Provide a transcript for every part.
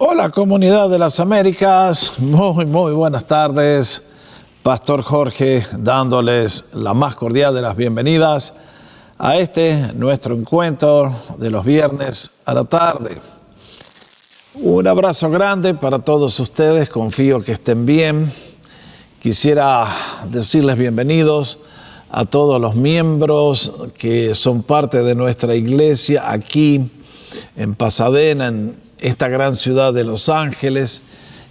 Hola, comunidad de las Américas, muy buenas tardes. Pastor Jorge dándoles la más cordial de las bienvenidas a nuestro encuentro de los viernes a la tarde. Un abrazo grande para todos ustedes, confío que estén bien. Quisiera decirles bienvenidos a todos los miembros que son parte de nuestra iglesia aquí en Pasadena, en esta gran ciudad de Los Ángeles,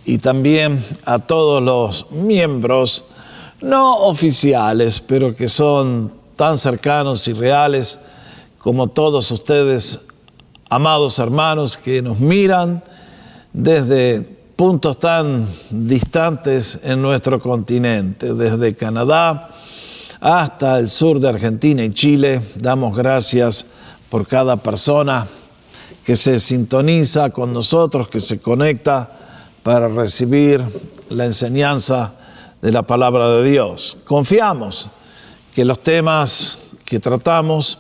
y también a todos los miembros no oficiales, pero que son tan cercanos y reales como todos ustedes, amados hermanos, que nos miran desde puntos tan distantes en nuestro continente, desde Canadá hasta el sur de Argentina y Chile. Damos gracias por cada persona que se sintoniza con nosotros, que se conecta para recibir la enseñanza de la palabra de Dios. Confiamos que los temas que tratamos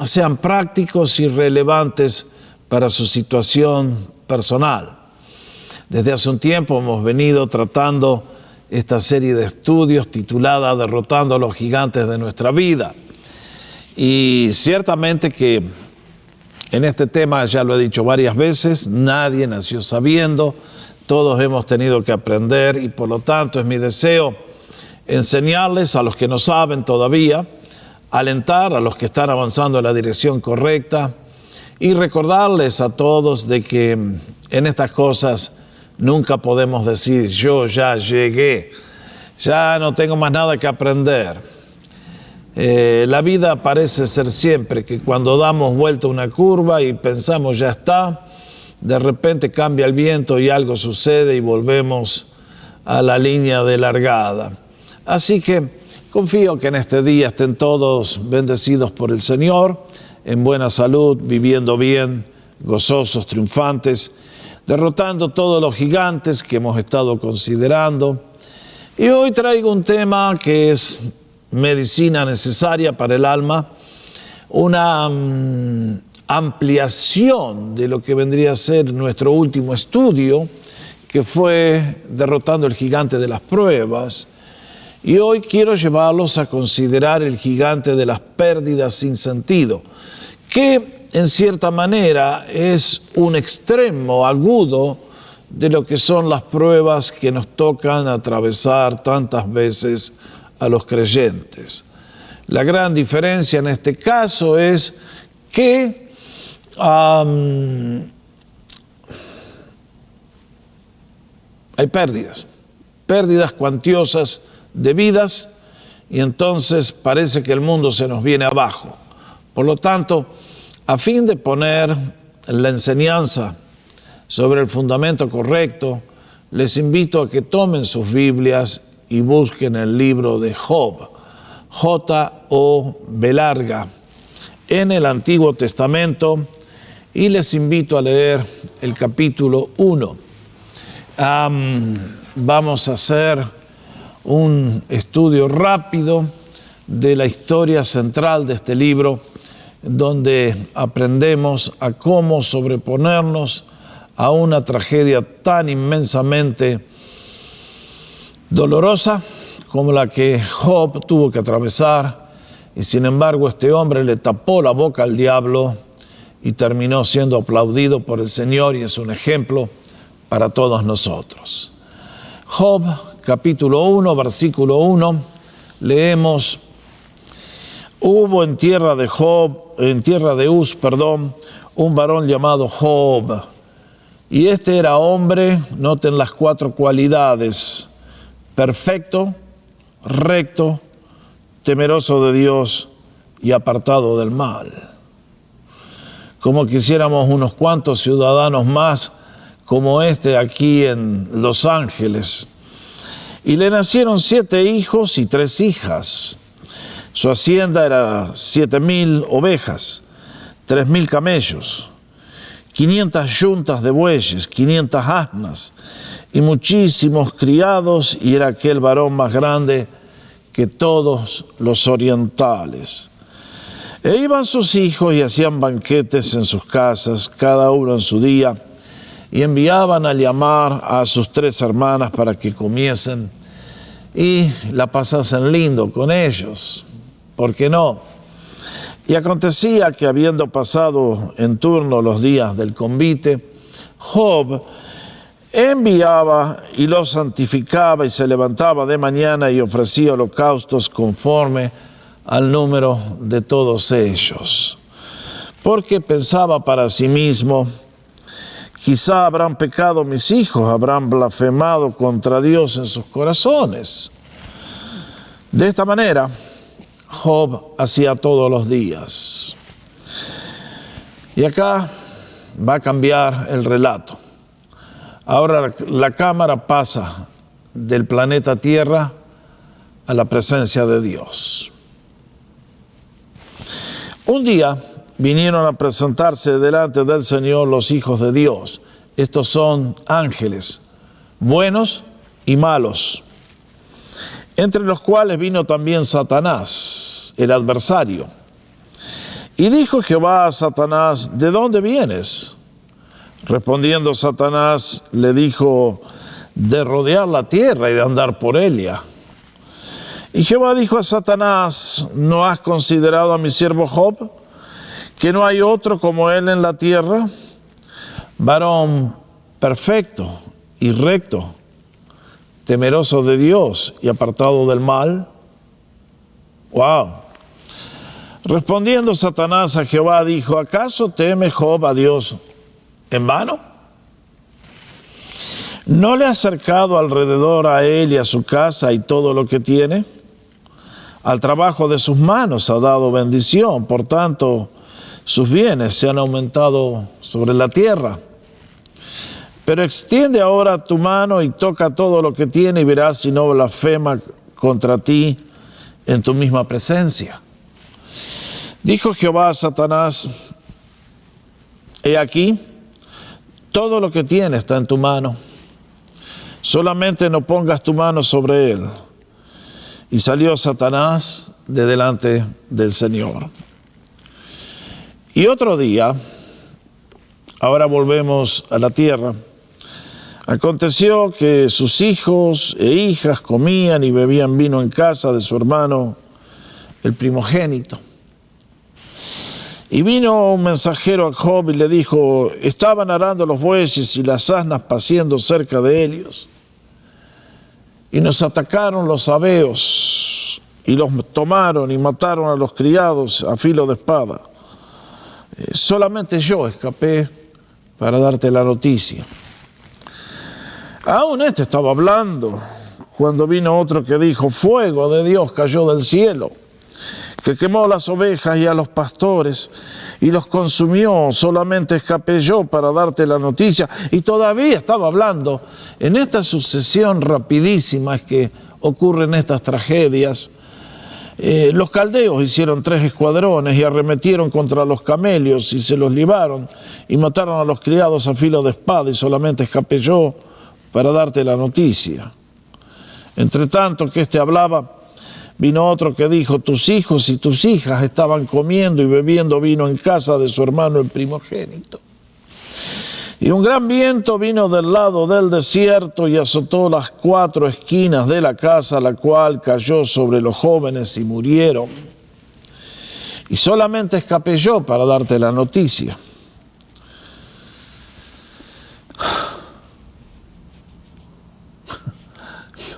sean prácticos y relevantes para su situación personal. Desde hace un tiempo hemos venido tratando esta serie de estudios titulada Derrotando a los gigantes de nuestra vida. Y ciertamente que en este tema, ya lo he dicho varias veces, nadie nació sabiendo, todos hemos tenido que aprender, y por lo tanto es mi deseo enseñarles a los que no saben todavía, alentar a los que están avanzando en la dirección correcta y recordarles a todos de que en estas cosas nunca podemos decir yo ya llegué, ya no tengo más nada que aprender. La vida parece ser siempre que cuando damos vuelta a una curva y pensamos ya está, de repente cambia el viento y algo sucede y volvemos a la línea de largada. Así que confío que en este día estén todos bendecidos por el Señor, en buena salud, viviendo bien, gozosos, triunfantes, derrotando todos los gigantes que hemos estado considerando. Y hoy traigo un tema que es medicina necesaria para el alma, una ampliación de lo que vendría a ser nuestro último estudio, que fue derrotando el gigante de las pruebas. Y hoy quiero llevarlos a considerar el gigante de las pérdidas sin sentido, que en cierta manera es un extremo agudo de lo que son las pruebas que nos tocan atravesar tantas veces a los creyentes. La gran diferencia en este caso es que hay pérdidas cuantiosas de vidas, y entonces parece que el mundo se nos viene abajo. Por lo tanto, a fin de poner la enseñanza sobre el fundamento correcto, les invito a que tomen sus Biblias y busquen el libro de Job, J-O-B larga, en el Antiguo Testamento, y les invito a leer el capítulo 1. Vamos a hacer un estudio rápido de la historia central de este libro, donde aprendemos a cómo sobreponernos a una tragedia tan inmensamente dolorosa como la que Job tuvo que atravesar, y sin embargo este hombre le tapó la boca al diablo y terminó siendo aplaudido por el Señor, y es un ejemplo para todos nosotros. Job, capítulo 1, versículo 1, leemos: hubo en tierra de Uz, un varón llamado Job, y este era hombre, noten las 4 cualidades: perfecto, recto, temeroso de Dios y apartado del mal. Como quisiéramos unos cuantos ciudadanos más como este aquí en Los Ángeles. Y le nacieron 7 hijos y 3 hijas. Su hacienda era 7,000 ovejas, 3,000 camellos, 500 yuntas de bueyes, 500 asnas y muchísimos criados, y era aquel varón más grande que todos los orientales. E iban sus hijos y hacían banquetes en sus casas, cada uno en su día, y enviaban a llamar a sus 3 hermanas para que comiesen y la pasasen lindo con ellos. ¿Por qué no? Y acontecía que habiendo pasado en turno los días del convite, Job enviaba y los santificaba y se levantaba de mañana y ofrecía holocaustos conforme al número de todos ellos. Porque pensaba para sí mismo, quizá habrán pecado mis hijos, habrán blasfemado contra Dios en sus corazones. De esta manera, Job hacía todos los días. Y acá va a cambiar el relato. Ahora la cámara pasa del planeta Tierra a la presencia de Dios. Un día vinieron a presentarse delante del Señor los hijos de Dios. Estos son ángeles, buenos y malos, entre los cuales vino también Satanás, el adversario. Y dijo Jehová a Satanás, ¿de dónde vienes? Respondiendo Satanás, le dijo, de rodear la tierra y de andar por ella. Y Jehová dijo a Satanás, ¿no has considerado a mi siervo Job, que no hay otro como él en la tierra? Varón perfecto y recto, temeroso de Dios y apartado del mal. ¡Wow! Respondiendo Satanás a Jehová, dijo, ¿acaso teme Job a Dios en vano? ¿No le ha acercado alrededor a él y a su casa y todo lo que tiene? Al trabajo de sus manos ha dado bendición, por tanto, sus bienes se han aumentado sobre la tierra. Pero extiende ahora tu mano y toca todo lo que tiene y verás si no blasfema contra ti en tu misma presencia. Dijo Jehová a Satanás, he aquí, todo lo que tiene está en tu mano, solamente no pongas tu mano sobre él. Y salió Satanás de delante del Señor. Y otro día, ahora volvemos a la tierra, aconteció que sus hijos e hijas comían y bebían vino en casa de su hermano, el primogénito. Y vino un mensajero a Job y le dijo, estaban arando los bueyes y las asnas paciendo cerca de ellos. Y nos atacaron los sabeos y los tomaron y mataron a los criados a filo de espada. Solamente yo escapé para darte la noticia. Aún este estaba hablando cuando vino otro que dijo, fuego de Dios cayó del cielo, que quemó las ovejas y a los pastores y los consumió. Solamente escapé yo para darte la noticia. Y todavía estaba hablando. En esta sucesión rapidísima es que ocurren estas tragedias. Los caldeos hicieron 3 escuadrones y arremetieron contra los camelios y se los llevaron y mataron a los criados a filo de espada, y solamente escapé yo para darte la noticia. Entre tanto que éste hablaba, vino otro que dijo, tus hijos y tus hijas estaban comiendo y bebiendo vino en casa de su hermano el primogénito. Y un gran viento vino del lado del desierto y azotó las 4 esquinas de la casa, la cual cayó sobre los jóvenes y murieron. Y solamente escapé yo para darte la noticia.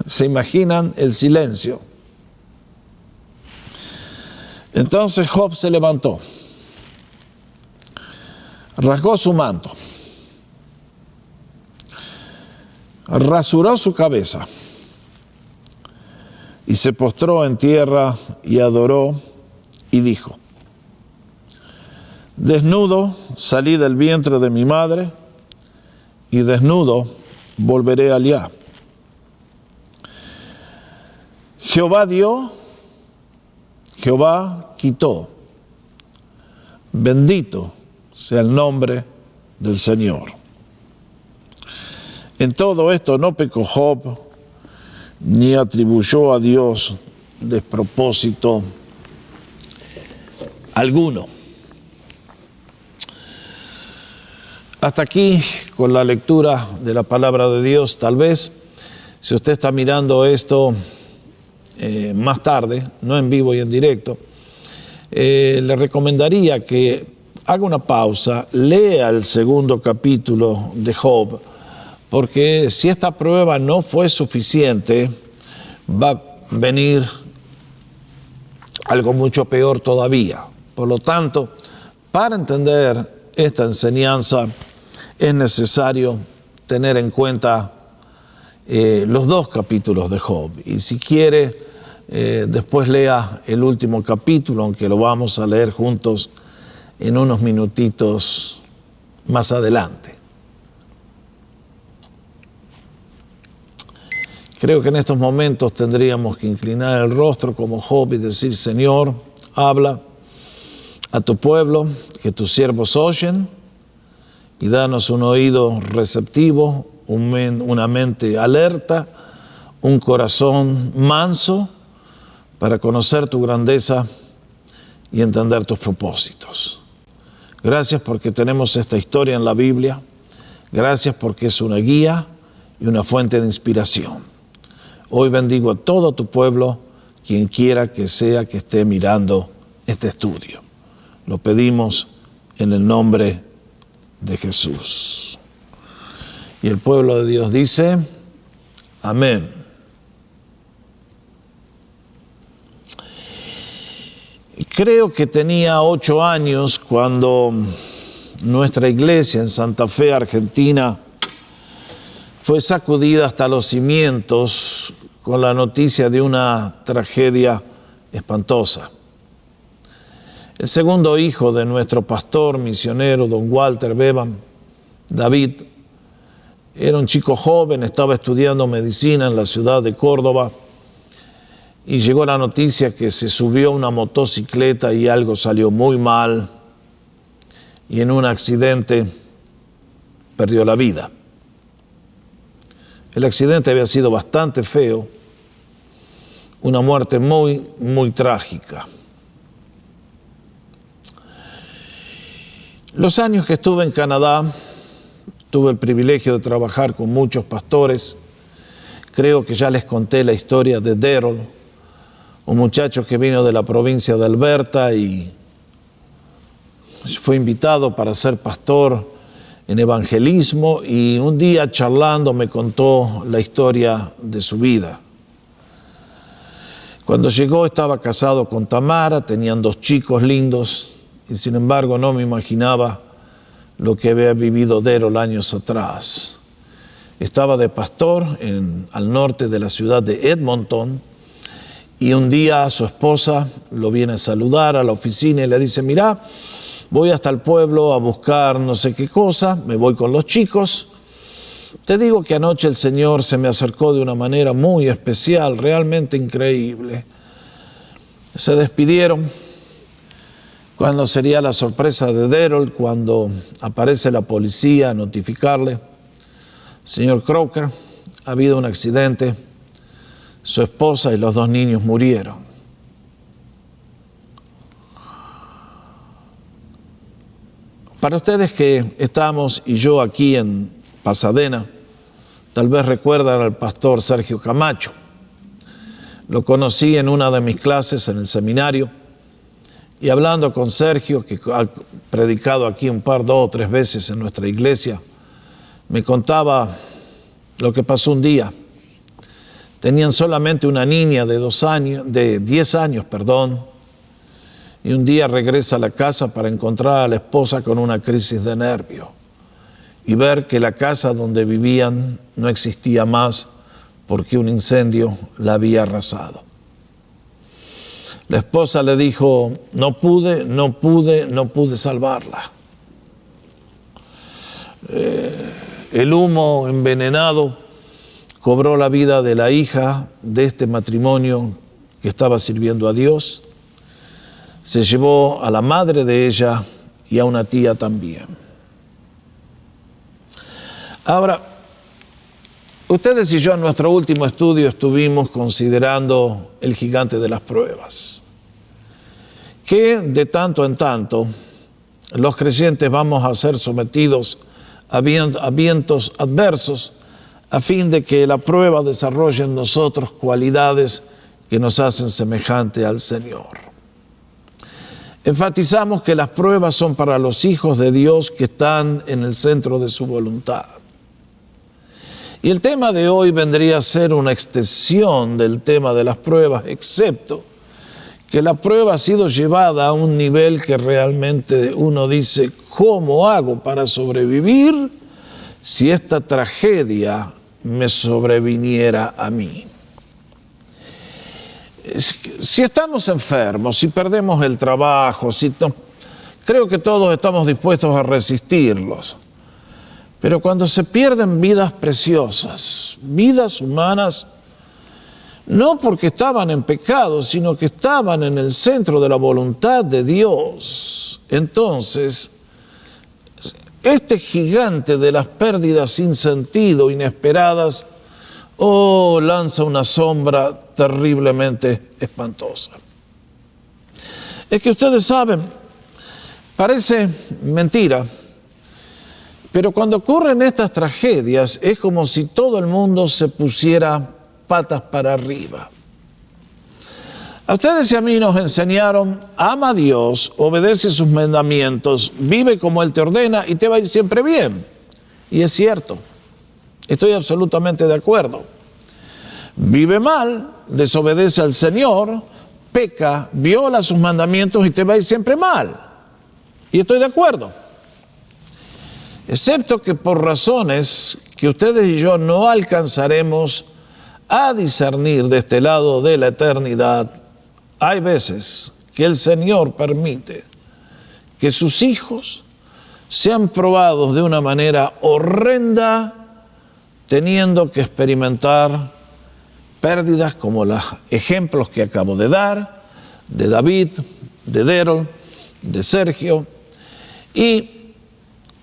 ¿Se imaginan el silencio? Entonces Job se levantó, rasgó su manto, rasuró su cabeza y se postró en tierra y adoró y dijo, desnudo salí del vientre de mi madre y desnudo volveré allá. Jehová dio, Jehová quitó. Bendito sea el nombre del Señor. En todo esto no pecó Job, ni atribuyó a Dios despropósito alguno. Hasta aquí con la lectura de la palabra de Dios. Tal vez, si usted está mirando esto más tarde, no en vivo y en directo, le recomendaría que haga una pausa, lea el segundo capítulo de Job, porque si esta prueba no fue suficiente, va a venir algo mucho peor todavía. Por lo tanto, para entender esta enseñanza es necesario tener en cuenta los dos capítulos de Job. Y si quiere, después lea el último capítulo, aunque lo vamos a leer juntos en unos minutitos más adelante. Creo que en estos momentos tendríamos que inclinar el rostro como Job y decir: Señor, habla a tu pueblo, que tus siervos oyen, y danos un oído receptivo, una mente alerta, un corazón manso para conocer tu grandeza y entender tus propósitos. Gracias porque tenemos esta historia en la Biblia. Gracias porque es una guía y una fuente de inspiración. Hoy bendigo a todo tu pueblo, quien quiera que sea que esté mirando este estudio. Lo pedimos en el nombre de Jesús. Y el pueblo de Dios dice: amén. Creo que tenía 8 años cuando nuestra iglesia en Santa Fe, Argentina, fue sacudida hasta los cimientos con la noticia de una tragedia espantosa. El segundo hijo de nuestro pastor misionero, don Walter Bevan, David, era un chico joven, estaba estudiando medicina en la ciudad de Córdoba, y llegó la noticia que se subió a una motocicleta y algo salió muy mal, y en un accidente perdió la vida. El accidente había sido bastante feo, una muerte muy, muy trágica. Los años que estuve en Canadá, tuve el privilegio de trabajar con muchos pastores. Creo que ya les conté la historia de Daryl, un muchacho que vino de la provincia de Alberta y fue invitado para ser pastor en evangelismo, y un día charlando me contó la historia de su vida. Cuando llegó estaba casado con Tamara, tenían 2 chicos lindos, y sin embargo no me imaginaba lo que había vivido Daryl años atrás. Estaba de pastor al norte de la ciudad de Edmonton, y un día su esposa lo viene a saludar a la oficina y le dice: mira, voy hasta el pueblo a buscar no sé qué cosa, me voy con los chicos. Te digo que anoche el Señor se me acercó de una manera muy especial, realmente increíble. Se despidieron. Cuando sería la sorpresa de Daryl, cuando aparece la policía a notificarle: señor Crocker, ha habido un accidente, su esposa y los 2 niños murieron. Para ustedes que estamos, y yo aquí en Pasadena, tal vez recuerdan al pastor Sergio Camacho. Lo conocí en una de mis clases en el seminario, y hablando con Sergio, que ha predicado aquí 2 o 3 veces en nuestra iglesia, me contaba lo que pasó un día. Tenían solamente una niña de 10 años, y un día regresa a la casa para encontrar a la esposa con una crisis de nervio y ver que la casa donde vivían no existía más porque un incendio la había arrasado. La esposa le dijo: no pude salvarla. El humo envenenado cobró la vida de la hija de este matrimonio que estaba sirviendo a Dios. Se llevó a la madre de ella y a una tía también. Ahora, ustedes y yo en nuestro último estudio estuvimos considerando el gigante de las pruebas. que de tanto en tanto los creyentes vamos a ser sometidos a vientos adversos a fin de que la prueba desarrolle en nosotros cualidades que nos hacen semejante al Señor. Enfatizamos que las pruebas son para los hijos de Dios que están en el centro de su voluntad. Y el tema de hoy vendría a ser una extensión del tema de las pruebas, excepto que la prueba ha sido llevada a un nivel que realmente uno dice, ¿cómo hago para sobrevivir si esta tragedia me sobreviniera a mí? Si estamos enfermos, si perdemos el trabajo, creo que todos estamos dispuestos a resistirlos. Pero cuando se pierden vidas preciosas, vidas humanas, no porque estaban en pecado, sino que estaban en el centro de la voluntad de Dios, entonces este gigante de las pérdidas sin sentido, inesperadas, lanza una sombra terriblemente espantosa. Es que ustedes saben, parece mentira, pero cuando ocurren estas tragedias es como si todo el mundo se pusiera patas para arriba. A ustedes y a mí nos enseñaron, ama a Dios, obedece sus mandamientos, vive como Él te ordena y te va a ir siempre bien. Y es cierto, estoy absolutamente de acuerdo. Vive mal, desobedece al Señor, peca, viola sus mandamientos y te va a ir siempre mal. Y estoy de acuerdo. Excepto que por razones que ustedes y yo no alcanzaremos a discernir de este lado de la eternidad, hay veces que el Señor permite que sus hijos sean probados de una manera horrenda, teniendo que experimentar pérdidas como los ejemplos que acabo de dar, de David, de Derol, de Sergio. Y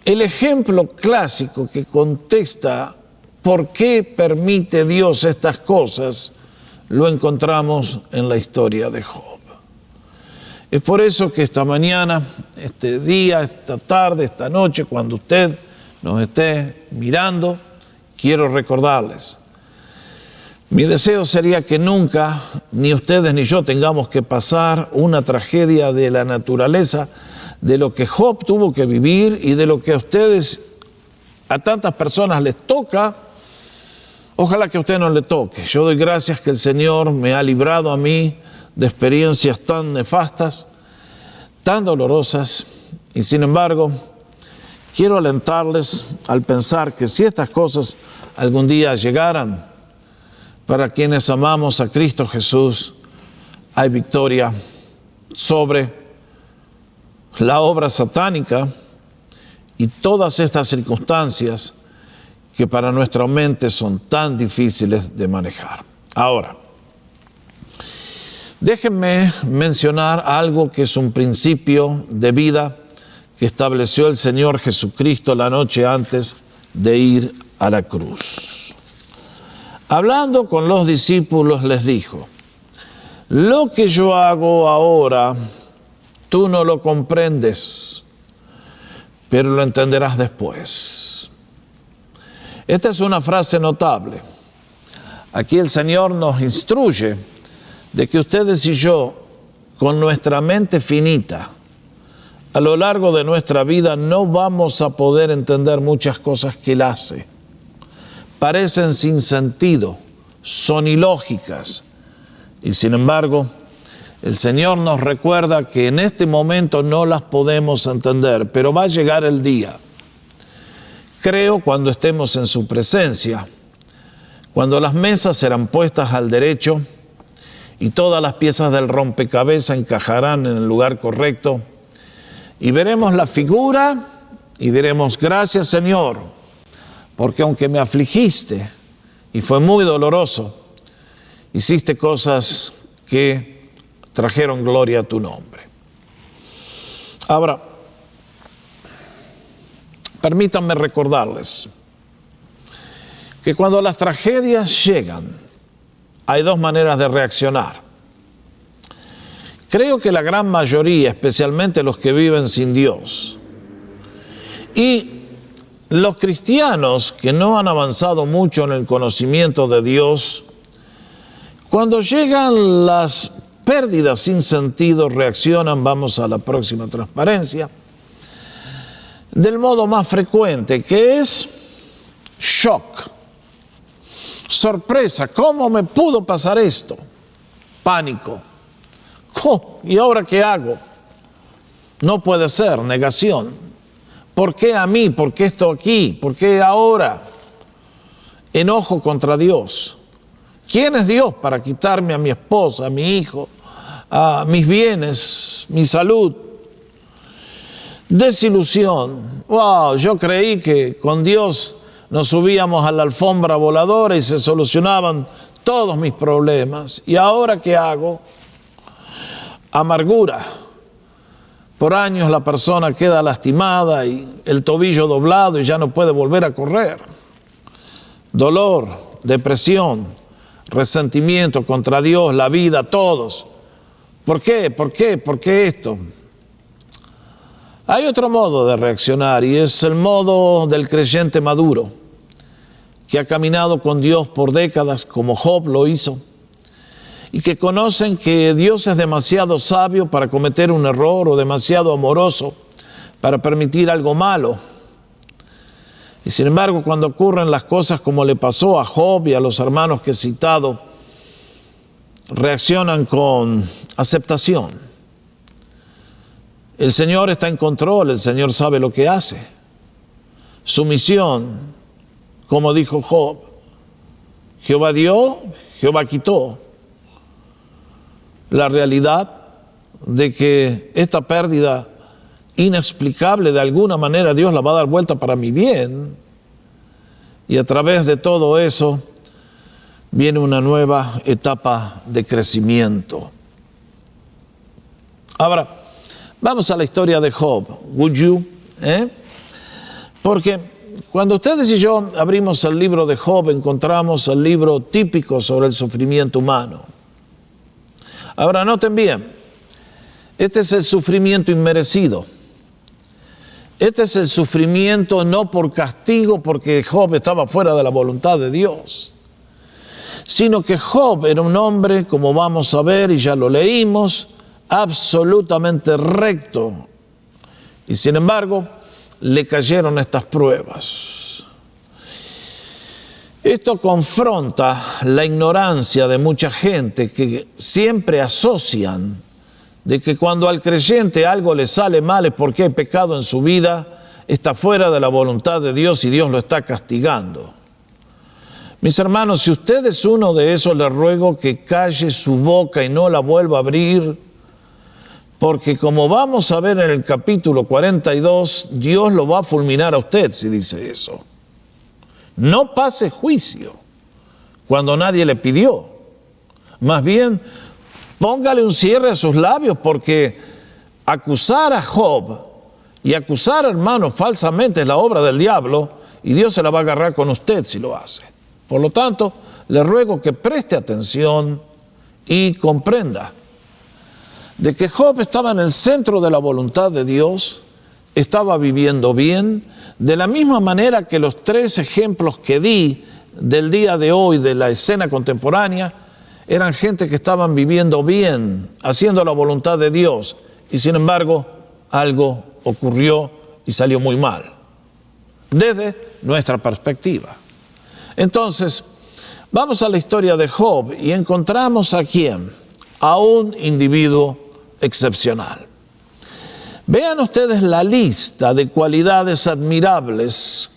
el ejemplo clásico que contesta por qué permite Dios estas cosas, lo encontramos en la historia de Job. Es por eso que esta mañana, este día, esta tarde, esta noche, cuando usted nos esté mirando, quiero recordarles. Mi deseo sería que nunca, ni ustedes ni yo, tengamos que pasar una tragedia de la naturaleza, de lo que Job tuvo que vivir y de lo que a ustedes, a tantas personas les toca. Ojalá que a usted no le toque. Yo doy gracias que el Señor me ha librado a mí de experiencias tan nefastas, tan dolorosas, y sin embargo, quiero alentarles al pensar que si estas cosas algún día llegaran, para quienes amamos a Cristo Jesús, hay victoria sobre la obra satánica y todas estas circunstancias que para nuestra mente son tan difíciles de manejar. Ahora, déjenme mencionar algo que es un principio de vida que estableció el Señor Jesucristo la noche antes de ir a la cruz. Hablando con los discípulos les dijo, lo que yo hago ahora, tú no lo comprendes, pero lo entenderás después. Esta es una frase notable. Aquí el Señor nos instruye de que ustedes y yo, con nuestra mente finita, a lo largo de nuestra vida no vamos a poder entender muchas cosas que Él hace. Parecen sin sentido, son ilógicas, y sin embargo, el Señor nos recuerda que en este momento no las podemos entender, pero va a llegar el día. Creo cuando estemos en su presencia, cuando las mesas serán puestas al derecho y todas las piezas del rompecabezas encajarán en el lugar correcto y veremos la figura y diremos, gracias Señor, porque aunque me afligiste y fue muy doloroso, hiciste cosas que trajeron gloria a tu nombre. Ahora, permítanme recordarles que cuando las tragedias llegan, hay dos maneras de reaccionar. creo que la gran mayoría, especialmente los que viven sin Dios, y los cristianos que no han avanzado mucho en el conocimiento de Dios, cuando llegan las pérdidas sin sentido, reaccionan, vamos a la próxima transparencia, del modo más frecuente, que es shock, sorpresa. ¿Cómo me pudo pasar esto? Pánico. ¿Cómo? ¿Y ahora qué hago? No puede ser, negación. ¿Por qué a mí? ¿Por qué esto aquí? ¿Por qué ahora? Enojo contra Dios. ¿Quién es Dios para quitarme a mi esposa, a mi hijo, a mis bienes, mi salud? Desilusión. Wow, yo creí que con Dios nos subíamos a la alfombra voladora y se solucionaban todos mis problemas. ¿Y ahora qué hago? Amargura. Por años la persona queda lastimada y el tobillo doblado y ya no puede volver a correr. Dolor, depresión, resentimiento contra Dios, la vida, todos. ¿Por qué? ¿Por qué? ¿Por qué esto? Hay otro modo de reaccionar y es el modo del creyente maduro, que ha caminado con Dios por décadas, como Job lo hizo, y que conocen que Dios es demasiado sabio para cometer un error o demasiado amoroso para permitir algo malo. Y sin embargo, cuando ocurren las cosas como le pasó a Job y a los hermanos que he citado, reaccionan con aceptación. El Señor está en control, el Señor sabe lo que hace. Sumisión, como dijo Job, Jehová dio, Jehová quitó. La realidad de que esta pérdida inexplicable de alguna manera Dios la va a dar vuelta para mi bien, y a través de todo eso viene una nueva etapa de crecimiento. Ahora, vamos a la historia de Job. Would you? Porque cuando ustedes y yo abrimos el libro de Job, encontramos el libro típico sobre el sufrimiento humano. Ahora, noten bien, este es el sufrimiento inmerecido. Este es el sufrimiento no por castigo, porque Job estaba fuera de la voluntad de Dios, sino que Job era un hombre, como vamos a ver y ya lo leímos, absolutamente recto. Y sin embargo, le cayeron estas pruebas. Esto confronta la ignorancia de mucha gente que siempre asocian de que cuando al creyente algo le sale mal es porque hay pecado en su vida, está fuera de la voluntad de Dios y Dios lo está castigando. Mis hermanos, si usted es uno de esos, le ruego que calle su boca y no la vuelva a abrir, porque como vamos a ver en el capítulo 42, Dios lo va a fulminar a usted si dice eso. No pase juicio cuando nadie le pidió. Más bien, póngale un cierre a sus labios, porque acusar a Job y acusar a hermanos falsamente es la obra del diablo y Dios se la va a agarrar con usted si lo hace. Por lo tanto, le ruego que preste atención y comprenda de que Job estaba en el centro de la voluntad de Dios, estaba viviendo bien, de la misma manera que los 3 ejemplos que di del día de hoy de la escena contemporánea eran gente que estaban viviendo bien, haciendo la voluntad de Dios, y sin embargo algo ocurrió y salió muy mal, desde nuestra perspectiva. Entonces, vamos a la historia de Job y encontramos a quién, a un individuo excepcional. Vean ustedes la lista de cualidades admirables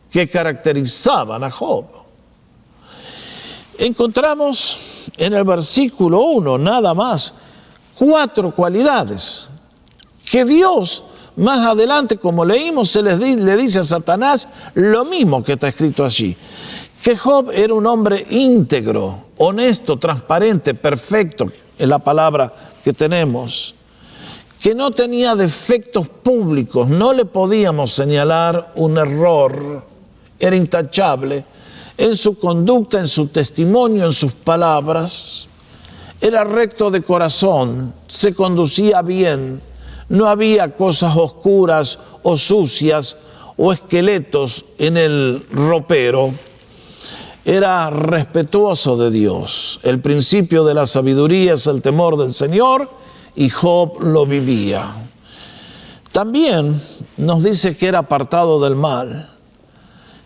que caracterizaban a Job. Encontramos en el versículo 1 nada más 4 cualidades que Dios más adelante, como leímos, le dice a Satanás lo mismo que está escrito allí, que Job era un hombre íntegro, honesto, transparente, perfecto, es la palabra que tenemos, que no tenía defectos públicos, no le podíamos señalar un error, era intachable en su conducta, en su testimonio, en sus palabras. era recto de corazón, se conducía bien, no había cosas oscuras o sucias o esqueletos en el ropero. Era respetuoso de Dios. El principio de la sabiduría es el temor del Señor, y Job lo vivía. También nos dice que era apartado del mal.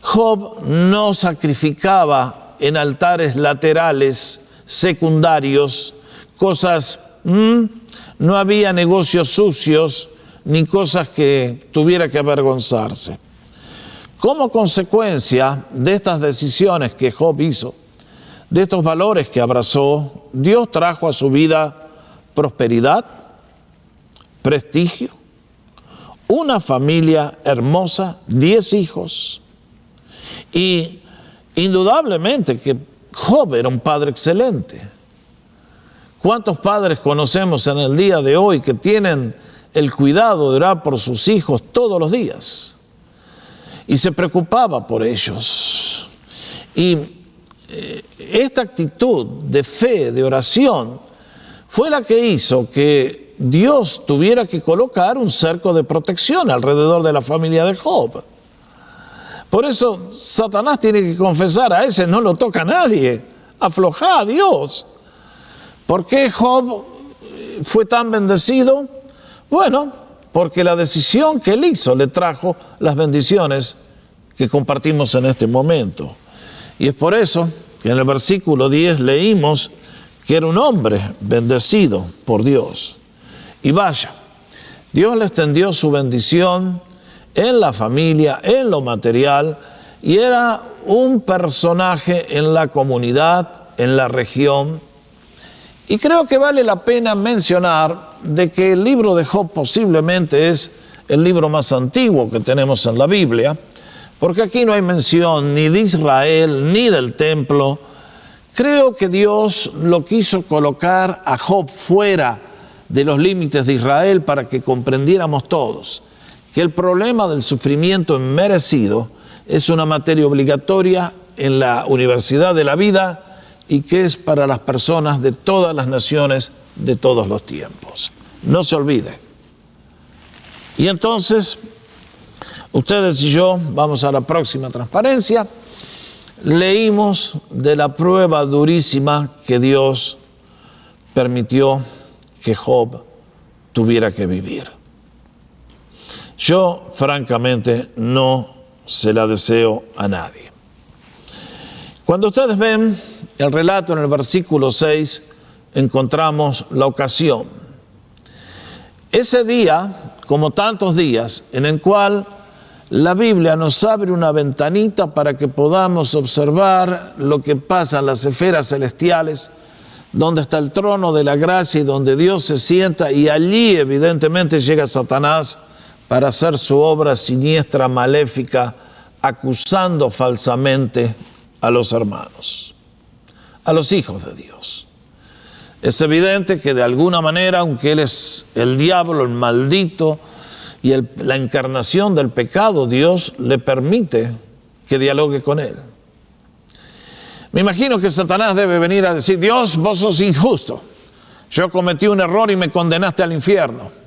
Job no sacrificaba en altares laterales, secundarios, cosas, no había negocios sucios, ni cosas que tuviera que avergonzarse. Como consecuencia de estas decisiones que Job hizo, de estos valores que abrazó, Dios trajo a su vida prosperidad, prestigio, una familia hermosa, 10 hijos. Y indudablemente que Job era un padre excelente. ¿Cuántos padres conocemos en el día de hoy que tienen el cuidado de orar por sus hijos todos los días? Y se preocupaba por ellos. Y esta actitud de fe, de oración, fue la que hizo que Dios tuviera que colocar un cerco de protección alrededor de la familia de Job. Por eso Satanás tiene que confesar: a ese no lo toca nadie, aflojá a Dios. ¿Por qué Job fue tan bendecido? Bueno, porque la decisión que él hizo le trajo las bendiciones que compartimos en este momento. Y es por eso que en el versículo 10 leímos que era un hombre bendecido por Dios. Y vaya, Dios le extendió su bendición en la familia, en lo material, y era un personaje en la comunidad, en la región. Y creo que vale la pena mencionar de que el libro de Job posiblemente es el libro más antiguo que tenemos en la Biblia, porque aquí no hay mención ni de Israel ni del templo. Creo que Dios lo quiso colocar a Job fuera de los límites de Israel para que comprendiéramos todos que el problema del sufrimiento inmerecido es una materia obligatoria en la universidad de la vida, y que es para las personas de todas las naciones, de todos los tiempos. No se olvide. Y entonces, ustedes y yo vamos a la próxima transparencia. Leímos de la prueba durísima que Dios permitió que Job tuviera que vivir. Yo, francamente, no se la deseo a nadie. Cuando ustedes ven el relato en el versículo 6, encontramos la ocasión. Ese día, como tantos días, en el cual la Biblia nos abre una ventanita para que podamos observar lo que pasa en las esferas celestiales, donde está el trono de la gracia y donde Dios se sienta, y allí evidentemente llega Satanás para hacer su obra siniestra, maléfica, acusando falsamente a los hermanos, a los hijos de Dios. Es evidente que de alguna manera, aunque él es el diablo, el maldito y la encarnación del pecado, Dios le permite que dialogue con él. Me imagino que Satanás debe venir a decir: Dios, vos sos injusto, yo cometí un error y me condenaste al infierno.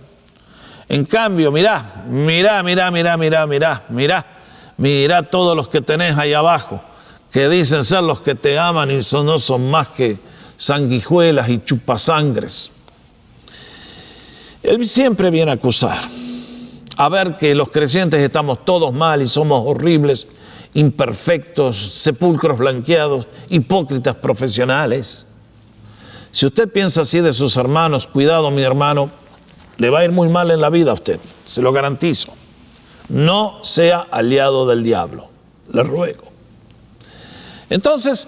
En cambio, mirá todos los que tenés ahí abajo, que dicen ser los que te aman y no son más que sanguijuelas y chupasangres. Él siempre viene a acusar, a ver que los creyentes estamos todos mal y somos horribles, imperfectos, sepulcros blanqueados, hipócritas profesionales. Si usted piensa así de sus hermanos, cuidado, mi hermano, le va a ir muy mal en la vida a usted, se lo garantizo. No sea aliado del diablo, le ruego. Entonces,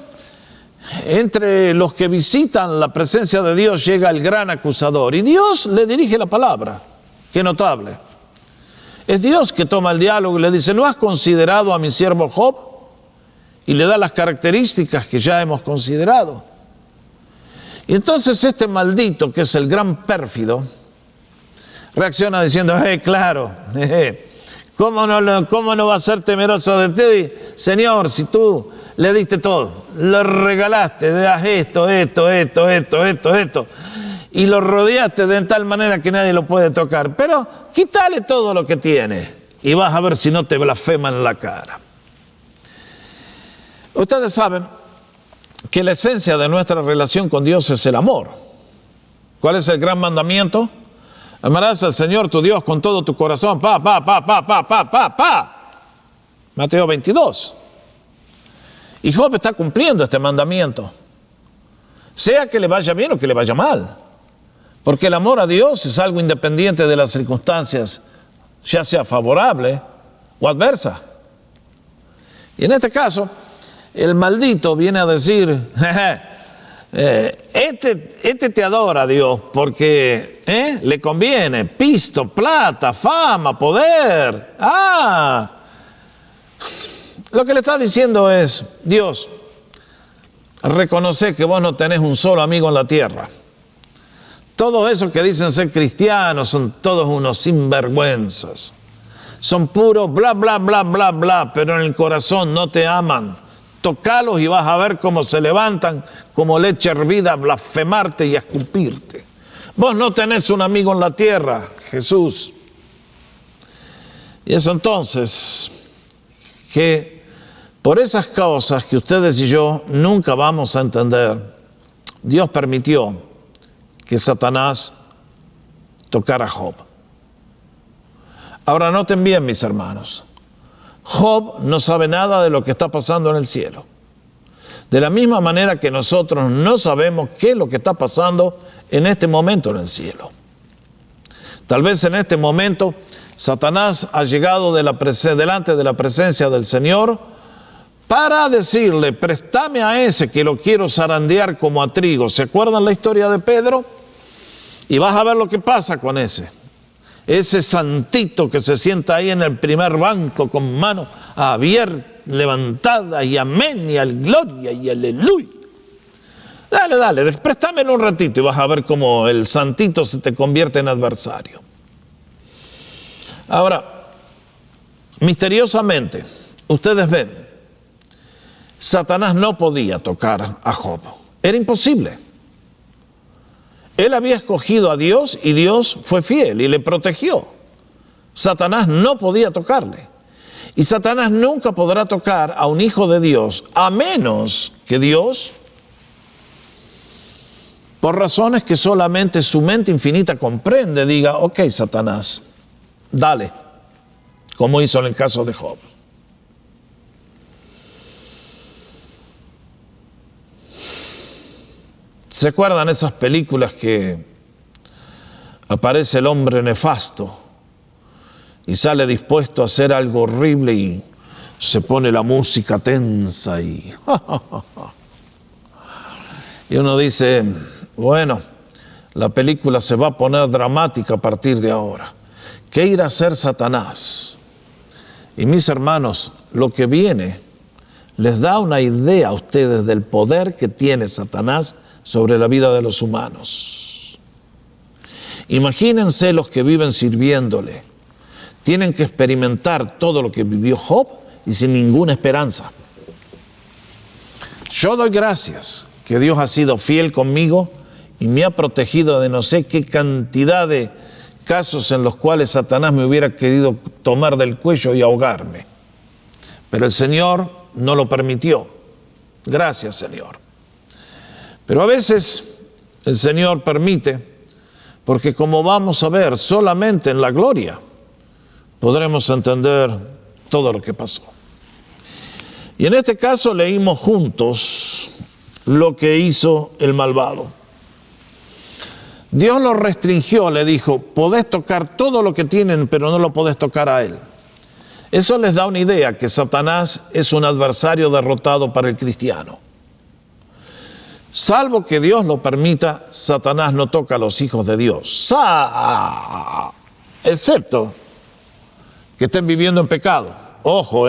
entre los que visitan la presencia de Dios llega el gran acusador, y Dios le dirige la palabra. Qué notable. Es Dios que toma el diálogo y le dice: ¿no has considerado a mi siervo Job? Y le da las características que ya hemos considerado. Y entonces este maldito, que es el gran pérfido, reacciona diciendo: claro, ¿cómo no va a ser temeroso de ti, Señor, si tú le diste todo, le regalaste, le das esto, y lo rodeaste de tal manera que nadie lo puede tocar. Pero quítale todo lo que tiene y vas a ver si no te blasfeman en la cara. Ustedes saben que la esencia de nuestra relación con Dios es el amor. ¿Cuál es el gran mandamiento? Amarás al Señor tu Dios con todo tu corazón. Mateo 22. Y Job está cumpliendo este mandamiento, sea que le vaya bien o que le vaya mal, porque el amor a Dios es algo independiente de las circunstancias, ya sea favorable o adversa. Y en este caso, el maldito viene a decir, este te adora, Dios, porque le conviene pisto, plata, fama, poder. Lo que le está diciendo es, Dios, reconoce que vos no tenés un solo amigo en la tierra. Todos esos que dicen ser cristianos son todos unos sinvergüenzas. Son puros bla, bla, bla, bla, bla, pero en el corazón no te aman. Tocalos y vas a ver cómo se levantan como leche hervida a blasfemarte y a escupirte. Vos no tenés un amigo en la tierra, Jesús. Y es entonces que por esas causas que ustedes y yo nunca vamos a entender, Dios permitió que Satanás tocara a Job. Ahora noten bien, mis hermanos, Job no sabe nada de lo que está pasando en el cielo. De la misma manera que nosotros no sabemos qué es lo que está pasando en este momento en el cielo. Tal vez en este momento Satanás ha llegado delante de la presencia del Señor para decirle, préstame a ese que lo quiero zarandear como a trigo. ¿Se acuerdan la historia de Pedro? Y vas a ver lo que pasa con ese santito que se sienta ahí en el primer banco con manos abiertas, levantadas, y amén, y al gloria, y aleluya. Dale, préstamelo un ratito y vas a ver cómo el santito se te convierte en adversario. Ahora, misteriosamente, ustedes ven, Satanás no podía tocar a Job. Era imposible. Él había escogido a Dios y Dios fue fiel y le protegió. Satanás no podía tocarle. Y Satanás nunca podrá tocar a un hijo de Dios, a menos que Dios, por razones que solamente su mente infinita comprende, diga, ok, Satanás, dale, como hizo en el caso de Job. ¿Se acuerdan esas películas que aparece el hombre nefasto y sale dispuesto a hacer algo horrible y se pone la música tensa y uno dice, bueno, la película se va a poner dramática a partir de ahora? ¿Qué irá a hacer Satanás? Y mis hermanos, lo que viene les da una idea a ustedes del poder que tiene Satanás sobre la vida de los humanos. Imagínense los que viven sirviéndole. Tienen que experimentar todo lo que vivió Job y sin ninguna esperanza. Yo doy gracias que Dios ha sido fiel conmigo y me ha protegido de no sé qué cantidad de casos en los cuales Satanás me hubiera querido tomar del cuello y ahogarme. Pero el Señor no lo permitió. Gracias, Señor. Pero a veces el Señor permite, porque como vamos a ver, solamente en la gloria podremos entender todo lo que pasó. Y en este caso leímos juntos lo que hizo el malvado. Dios lo restringió, le dijo, podés tocar todo lo que tienen, pero no lo podés tocar a él. Eso les da una idea que Satanás es un adversario derrotado para el cristiano. Salvo que Dios lo permita, Satanás no toca a los hijos de Dios, excepto que estén viviendo en pecado. Ojo,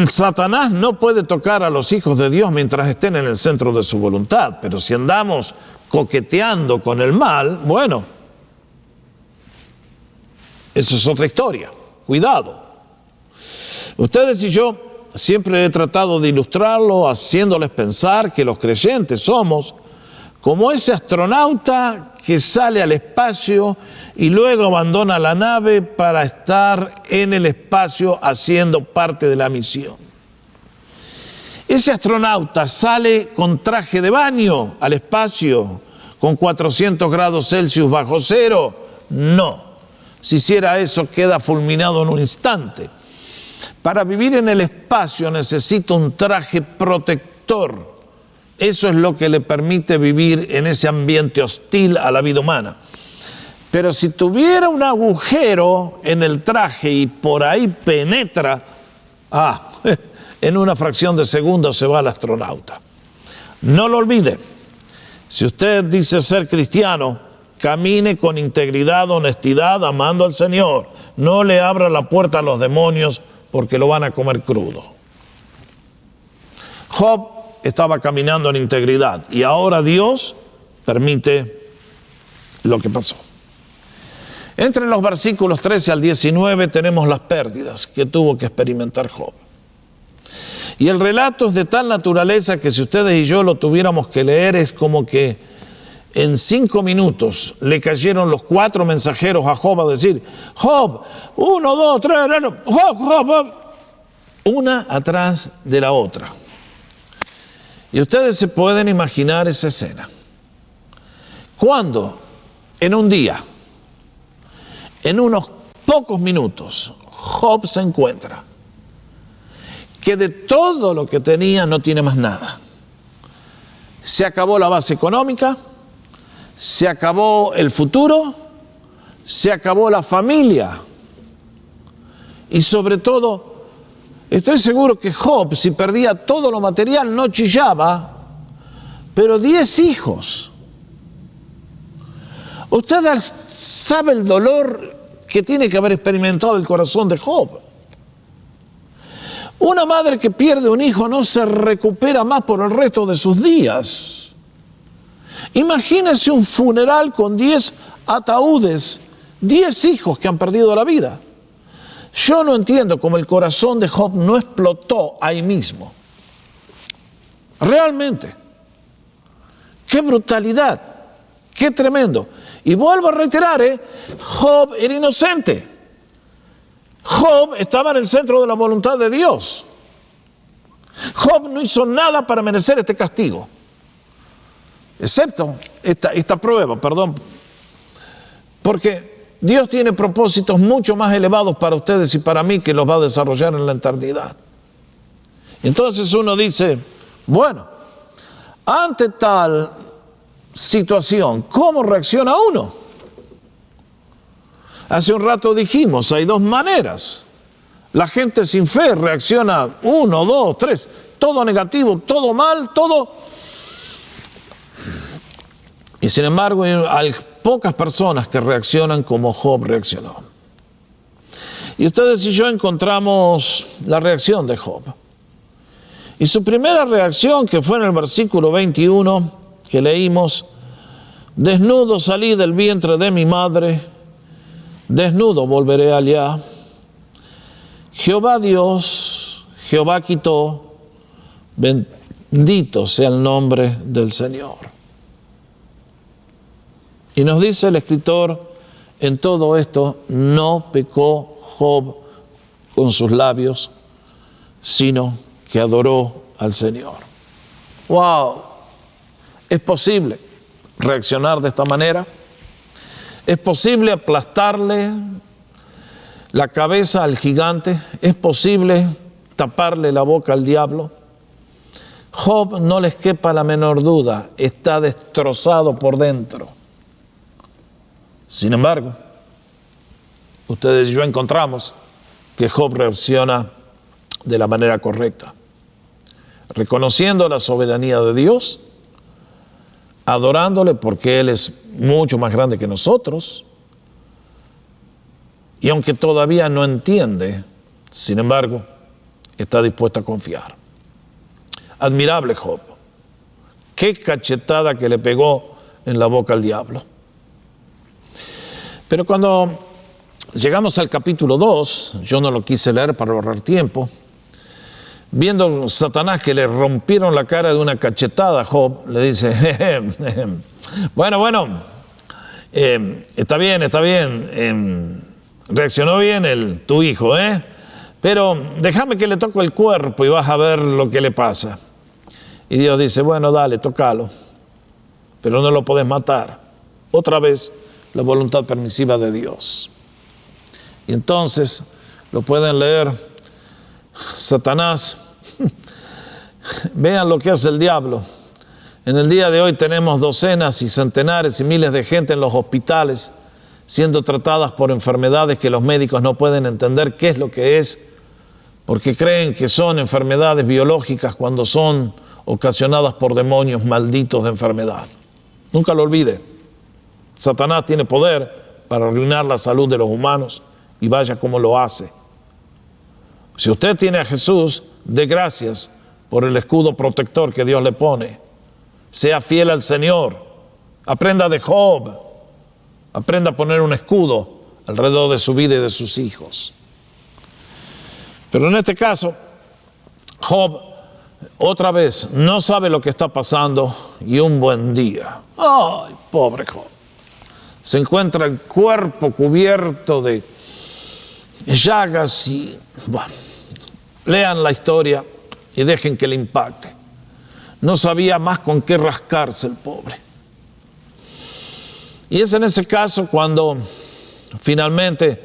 Satanás no puede tocar a los hijos de Dios mientras estén en el centro de su voluntad, pero si andamos coqueteando con el mal, bueno, eso es otra historia. Cuidado. Ustedes y yo siempre he tratado de ilustrarlo haciéndoles pensar que los creyentes somos como ese astronauta que sale al espacio y luego abandona la nave para estar en el espacio haciendo parte de la misión. Ese astronauta sale con traje de baño al espacio, con 400 grados Celsius bajo cero. No, si hiciera eso queda fulminado en un instante. Para vivir en el espacio necesita un traje protector. Eso es lo que le permite vivir en ese ambiente hostil a la vida humana. Pero si tuviera un agujero en el traje y por ahí penetra, en una fracción de segundo se va el astronauta. No lo olvide, si usted dice ser cristiano, camine con integridad, honestidad, amando al Señor. No le abra la puerta a los demonios porque lo van a comer crudo. Job estaba caminando en integridad y ahora Dios permite lo que pasó. Entre los versículos 13 al 19 tenemos las pérdidas que tuvo que experimentar Job. Y el relato es de tal naturaleza que si ustedes y yo lo tuviéramos que leer es como que en 5 minutos le cayeron los 4 mensajeros a Job a decir: Job, 1, 2, 3, Job, una atrás de la otra. Y ustedes se pueden imaginar esa escena. Cuando en un día, en unos pocos minutos, Job se encuentra que de todo lo que tenía no tiene más nada. Se acabó la base económica, se acabó el futuro, se acabó la familia. Y sobre todo, estoy seguro que Job, si perdía todo lo material, no chillaba, pero 10 hijos. Usted sabe el dolor que tiene que haber experimentado el corazón de Job. Una madre que pierde un hijo no se recupera más por el resto de sus días. Imagínese un funeral con 10 ataúdes, 10 hijos que han perdido la vida. Yo no entiendo cómo el corazón de Job no explotó ahí mismo. Realmente. ¡Qué brutalidad! ¡Qué tremendo! Y vuelvo a reiterar, Job era inocente. Job estaba en el centro de la voluntad de Dios. Job no hizo nada para merecer este castigo. Excepto esta prueba, porque Dios tiene propósitos mucho más elevados para ustedes y para mí que los va a desarrollar en la eternidad. Entonces uno dice, bueno, ante tal situación, ¿cómo reacciona uno? Hace un rato dijimos, hay 2 maneras. La gente sin fe reacciona 1, 2, 3, todo negativo, todo mal, todo. Y sin embargo hay pocas personas que reaccionan como Job reaccionó. Y ustedes y yo encontramos la reacción de Job. Y su primera reacción, que fue en el versículo 21 que leímos: desnudo salí del vientre de mi madre, desnudo volveré allá. Jehová Dios, Jehová quitó, bendito sea el nombre del Señor. Y nos dice el escritor, en todo esto no pecó Job con sus labios, sino que adoró al Señor. ¡Wow! ¿Es posible reaccionar de esta manera? ¿Es posible aplastarle la cabeza al gigante? ¿Es posible taparle la boca al diablo? Job, no les quepa la menor duda, está destrozado por dentro. Sin embargo, ustedes y yo encontramos que Job reacciona de la manera correcta, reconociendo la soberanía de Dios, adorándole porque Él es mucho más grande que nosotros, y aunque todavía no entiende, sin embargo, está dispuesto a confiar. Admirable Job. Qué cachetada que le pegó en la boca al diablo. Pero cuando llegamos al capítulo 2, yo no lo quise leer para ahorrar tiempo, viendo Satanás que le rompieron la cara de una cachetada a Job, le dice, bueno, está bien, reaccionó bien tu hijo, pero déjame que le toque el cuerpo y vas a ver lo que le pasa. Y Dios dice, bueno, dale, tócalo, pero no lo podés matar. Otra vez, la voluntad permisiva de Dios. Y entonces, lo pueden leer, Satanás, vean lo que hace el diablo. En el día de hoy tenemos docenas y centenares y miles de gente en los hospitales siendo tratadas por enfermedades que los médicos no pueden entender qué es lo que es, porque creen que son enfermedades biológicas cuando son ocasionadas por demonios malditos de enfermedad. Nunca lo olvide, Satanás tiene poder para arruinar la salud de los humanos y vaya como lo hace. Si usted tiene a Jesús, dé gracias por el escudo protector que Dios le pone. Sea fiel al Señor. Aprenda de Job. Aprenda a poner un escudo alrededor de su vida y de sus hijos. Pero en este caso, Job, otra vez, no sabe lo que está pasando y un buen día. ¡Ay, pobre Job! Se encuentra el cuerpo cubierto de llagas y... Bueno, lean la historia y dejen que le impacte. No sabía más con qué rascarse el pobre. Y es en ese caso cuando finalmente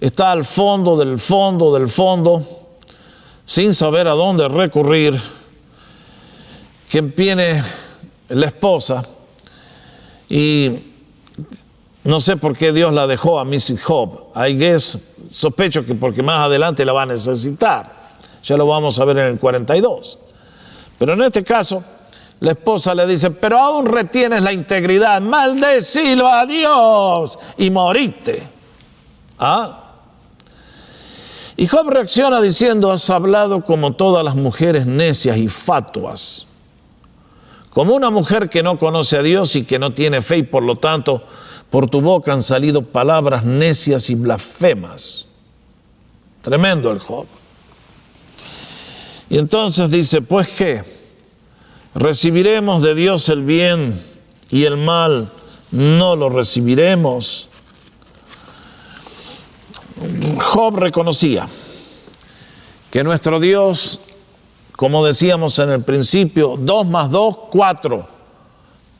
está al fondo del fondo del fondo, sin saber a dónde recurrir, que viene la esposa y no sé por qué Dios la dejó a Mrs. Job. I guess, sospecho que porque más adelante la va a necesitar. Ya lo vamos a ver en el 42. Pero en este caso, la esposa le dice, pero aún retienes la integridad, maldecilo a Dios y morite. Y Job reacciona diciendo, has hablado como todas las mujeres necias y fatuas, como una mujer que no conoce a Dios y que no tiene fe, y por lo tanto, por tu boca han salido palabras necias y blasfemas. Tremendo el Job. Y entonces dice, pues ¿qué? ¿Recibiremos de Dios el bien y el mal no lo recibiremos? Job reconocía que nuestro Dios, como decíamos en el principio, 2 más 2, 4.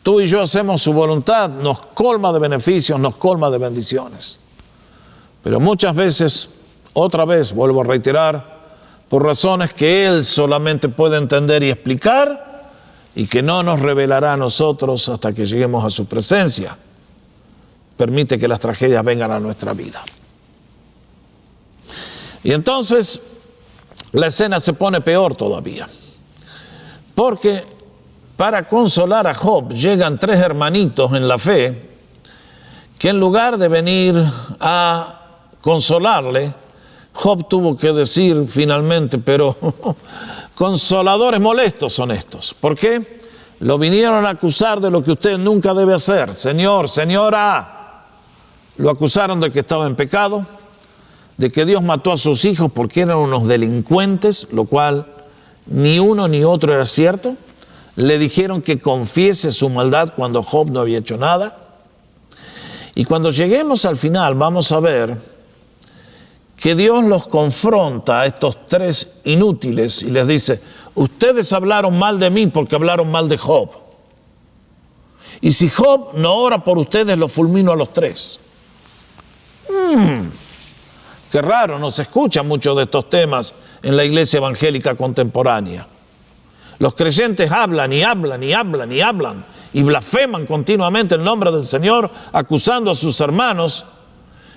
Tú y yo hacemos su voluntad, nos colma de beneficios, nos colma de bendiciones. Pero muchas veces, otra vez, vuelvo a reiterar, por razones que Él solamente puede entender y explicar y que no nos revelará a nosotros hasta que lleguemos a su presencia, permite que las tragedias vengan a nuestra vida. Y entonces la escena se pone peor todavía, porque para consolar a Job llegan 3 hermanitos en la fe que en lugar de venir a consolarle, Job tuvo que decir finalmente, pero consoladores molestos son estos. ¿Por qué? Lo vinieron a acusar de lo que usted nunca debe hacer. Señor, señora, lo acusaron de que estaba en pecado, de que Dios mató a sus hijos porque eran unos delincuentes, lo cual ni uno ni otro era cierto. Le dijeron que confiese su maldad cuando Job no había hecho nada. Y cuando lleguemos al final vamos a ver que Dios los confronta a estos 3 inútiles y les dice, ustedes hablaron mal de mí porque hablaron mal de Job. Y si Job no ora por ustedes, los fulmino a los 3. Qué raro, no se escuchan muchos de estos temas en la iglesia evangélica contemporánea. Los creyentes hablan y hablan y hablan y hablan y blasfeman continuamente el nombre del Señor, acusando a sus hermanos.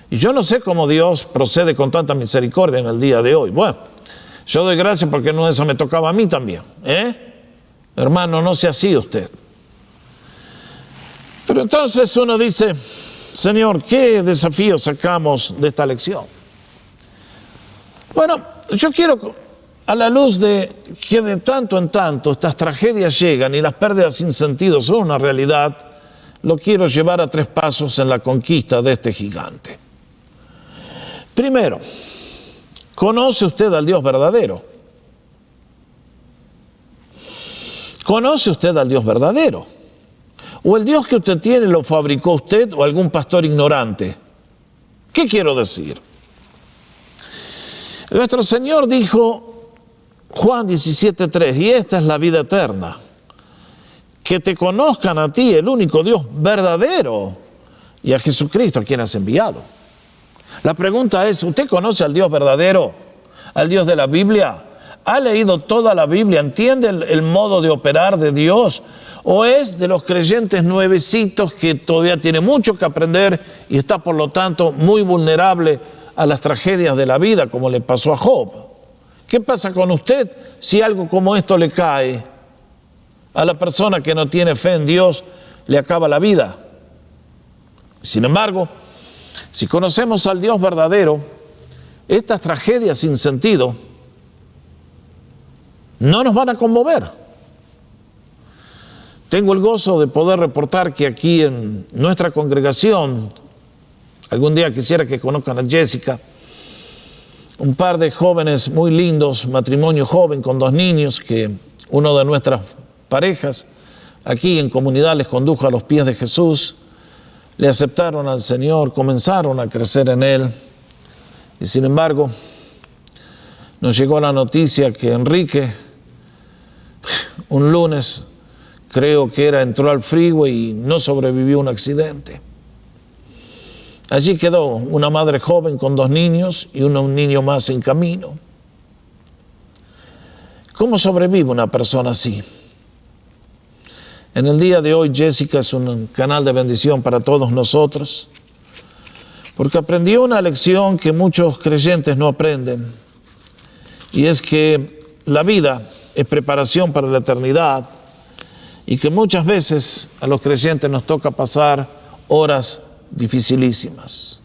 Y yo no sé cómo Dios procede con tanta misericordia en el día de hoy. Bueno, yo doy gracias porque no esa me tocaba a mí también. Hermano, no sea así usted. Pero entonces uno dice, Señor, ¿qué desafío sacamos de esta lección? Bueno, yo quiero, a la luz de que de tanto en tanto estas tragedias llegan y las pérdidas sin sentido son una realidad, lo quiero llevar a 3 pasos en la conquista de este gigante. Primero, ¿conoce usted al Dios verdadero? ¿Conoce usted al Dios verdadero? ¿O el Dios que usted tiene lo fabricó usted o algún pastor ignorante? ¿Qué quiero decir? Nuestro Señor dijo, Juan 17:3, y esta es la vida eterna, que te conozcan a ti, el único Dios verdadero, y a Jesucristo, a quien has enviado. La pregunta es, ¿usted conoce al Dios verdadero, al Dios de la Biblia? ¿Ha leído toda la Biblia? ¿Entiende el modo de operar de Dios? ¿O es de los creyentes nuevecitos que todavía tiene mucho que aprender y está por lo tanto muy vulnerable a las tragedias de la vida, como le pasó a Job? ¿Qué pasa con usted si algo como esto le cae? A la persona que no tiene fe en Dios le acaba la vida. Sin embargo, si conocemos al Dios verdadero, estas tragedias sin sentido no nos van a conmover. Tengo el gozo de poder reportar que aquí en nuestra congregación, algún día quisiera que conozcan a Jessica, un par de jóvenes muy lindos, matrimonio joven con 2 niños, que uno de nuestras parejas aquí en comunidad les condujo a los pies de Jesús, le aceptaron al Señor, comenzaron a crecer en Él, y sin embargo nos llegó la noticia que Enrique, un lunes, creo que entró al freeway y no sobrevivió a un accidente. Allí quedó una madre joven con 2 niños y un niño más en camino. ¿Cómo sobrevive una persona así? En el día de hoy, Jessica es un canal de bendición para todos nosotros, porque aprendió una lección que muchos creyentes no aprenden, y es que la vida es preparación para la eternidad, y que muchas veces a los creyentes nos toca pasar horas dificilísimas.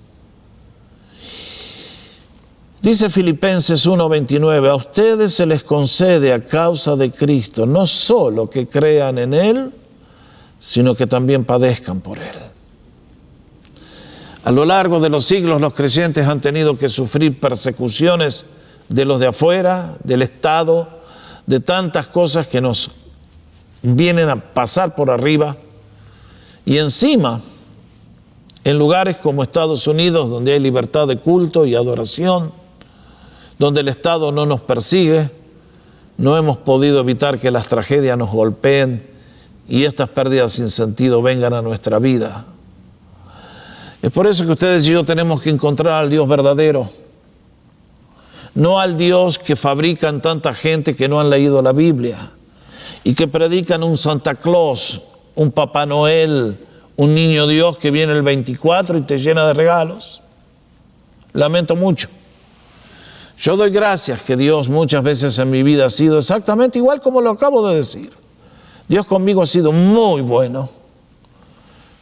Dice Filipenses 1:29, a ustedes se les concede a causa de Cristo no solo que crean en Él, sino que también padezcan por Él. A lo largo de los siglos los creyentes han tenido que sufrir persecuciones de los de afuera, del Estado, de tantas cosas que nos vienen a pasar por arriba, y encima, en lugares como Estados Unidos, donde hay libertad de culto y adoración, donde el Estado no nos persigue, no hemos podido evitar que las tragedias nos golpeen y estas pérdidas sin sentido vengan a nuestra vida. Es por eso que ustedes y yo tenemos que encontrar al Dios verdadero, no al Dios que fabrican tanta gente que no han leído la Biblia y que predican un Santa Claus, un Papá Noel, un niño Dios que viene el 24 y te llena de regalos. Lamento mucho. Yo doy gracias que Dios muchas veces en mi vida ha sido exactamente igual como lo acabo de decir. Dios conmigo ha sido muy bueno,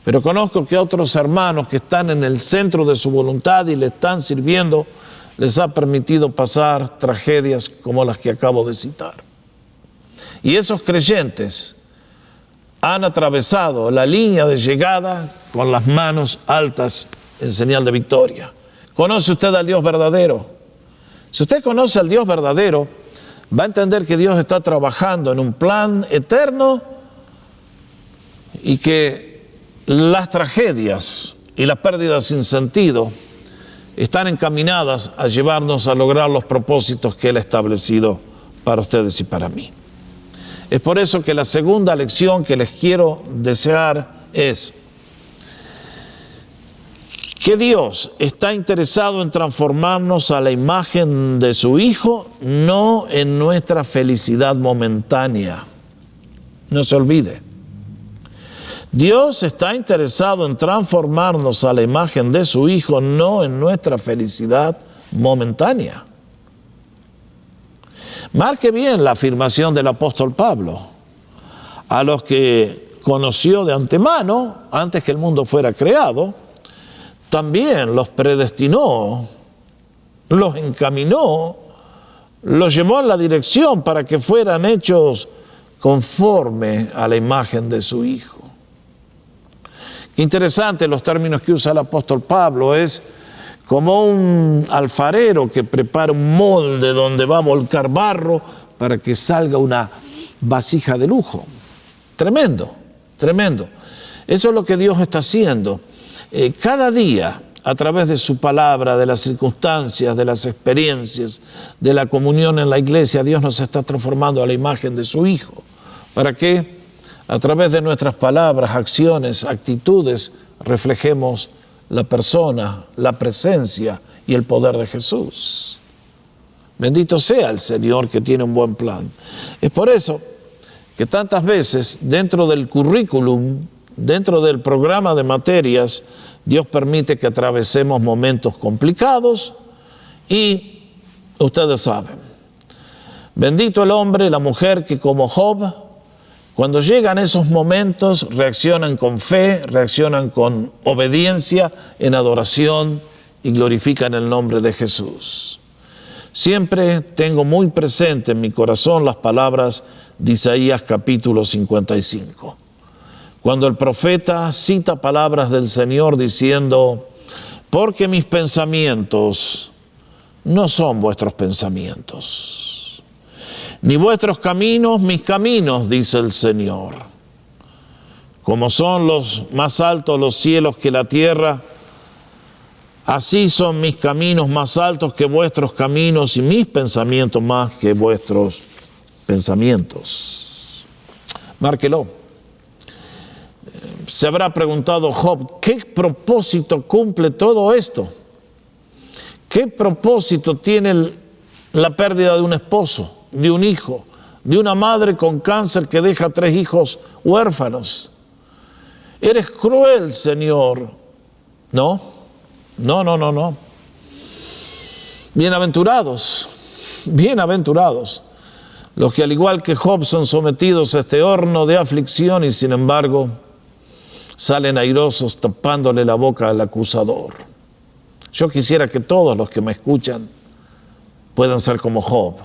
pero conozco que otros hermanos que están en el centro de su voluntad y le están sirviendo, les ha permitido pasar tragedias como las que acabo de citar. Y esos creyentes han atravesado la línea de llegada con las manos altas en señal de victoria. ¿Conoce usted al Dios verdadero? Si usted conoce al Dios verdadero, va a entender que Dios está trabajando en un plan eterno y que las tragedias y las pérdidas sin sentido están encaminadas a llevarnos a lograr los propósitos que Él ha establecido para ustedes y para mí. Es por eso que la segunda lección que les quiero desear es que Dios está interesado en transformarnos a la imagen de su Hijo, no en nuestra felicidad momentánea. No se olvide. Dios está interesado en transformarnos a la imagen de su Hijo, no en nuestra felicidad momentánea. Marque bien la afirmación del apóstol Pablo. A los que conoció de antemano, antes que el mundo fuera creado, también los predestinó, los encaminó, los llevó en la dirección para que fueran hechos conforme a la imagen de su Hijo. Qué interesante los términos que usa el apóstol Pablo. Es como un alfarero que prepara un molde donde va a volcar barro para que salga una vasija de lujo. Tremendo, tremendo. Eso es lo que Dios está haciendo. Cada día, a través de su palabra, de las circunstancias, de las experiencias, de la comunión en la iglesia, Dios nos está transformando a la imagen de su Hijo. ¿Para qué? A través de nuestras palabras, acciones, actitudes, reflejemos la persona, la presencia y el poder de Jesús. Bendito sea el Señor que tiene un buen plan. Es por eso que tantas veces dentro del currículum, dentro del programa de materias, Dios permite que atravesemos momentos complicados y ustedes saben, bendito el hombre y la mujer que como Job, cuando llegan esos momentos, reaccionan con fe, reaccionan con obediencia, en adoración y glorifican el nombre de Jesús. Siempre tengo muy presente en mi corazón las palabras de Isaías capítulo 55. Cuando el profeta cita palabras del Señor diciendo, porque mis pensamientos no son vuestros pensamientos, ni vuestros caminos mis caminos, dice el Señor. Como son los más altos los cielos que la tierra, así son mis caminos más altos que vuestros caminos y mis pensamientos más que vuestros pensamientos. Márquelo. Se habrá preguntado Job, ¿qué propósito cumple todo esto? ¿Qué propósito tiene la pérdida de un esposo, de un hijo, de una madre con cáncer que deja 3 hijos huérfanos? Eres cruel, Señor. No. Bienaventurados los que al igual que Job son sometidos a este horno de aflicción y sin embargo salen airosos tapándole la boca al acusador. Yo quisiera que todos los que me escuchan puedan ser como Job.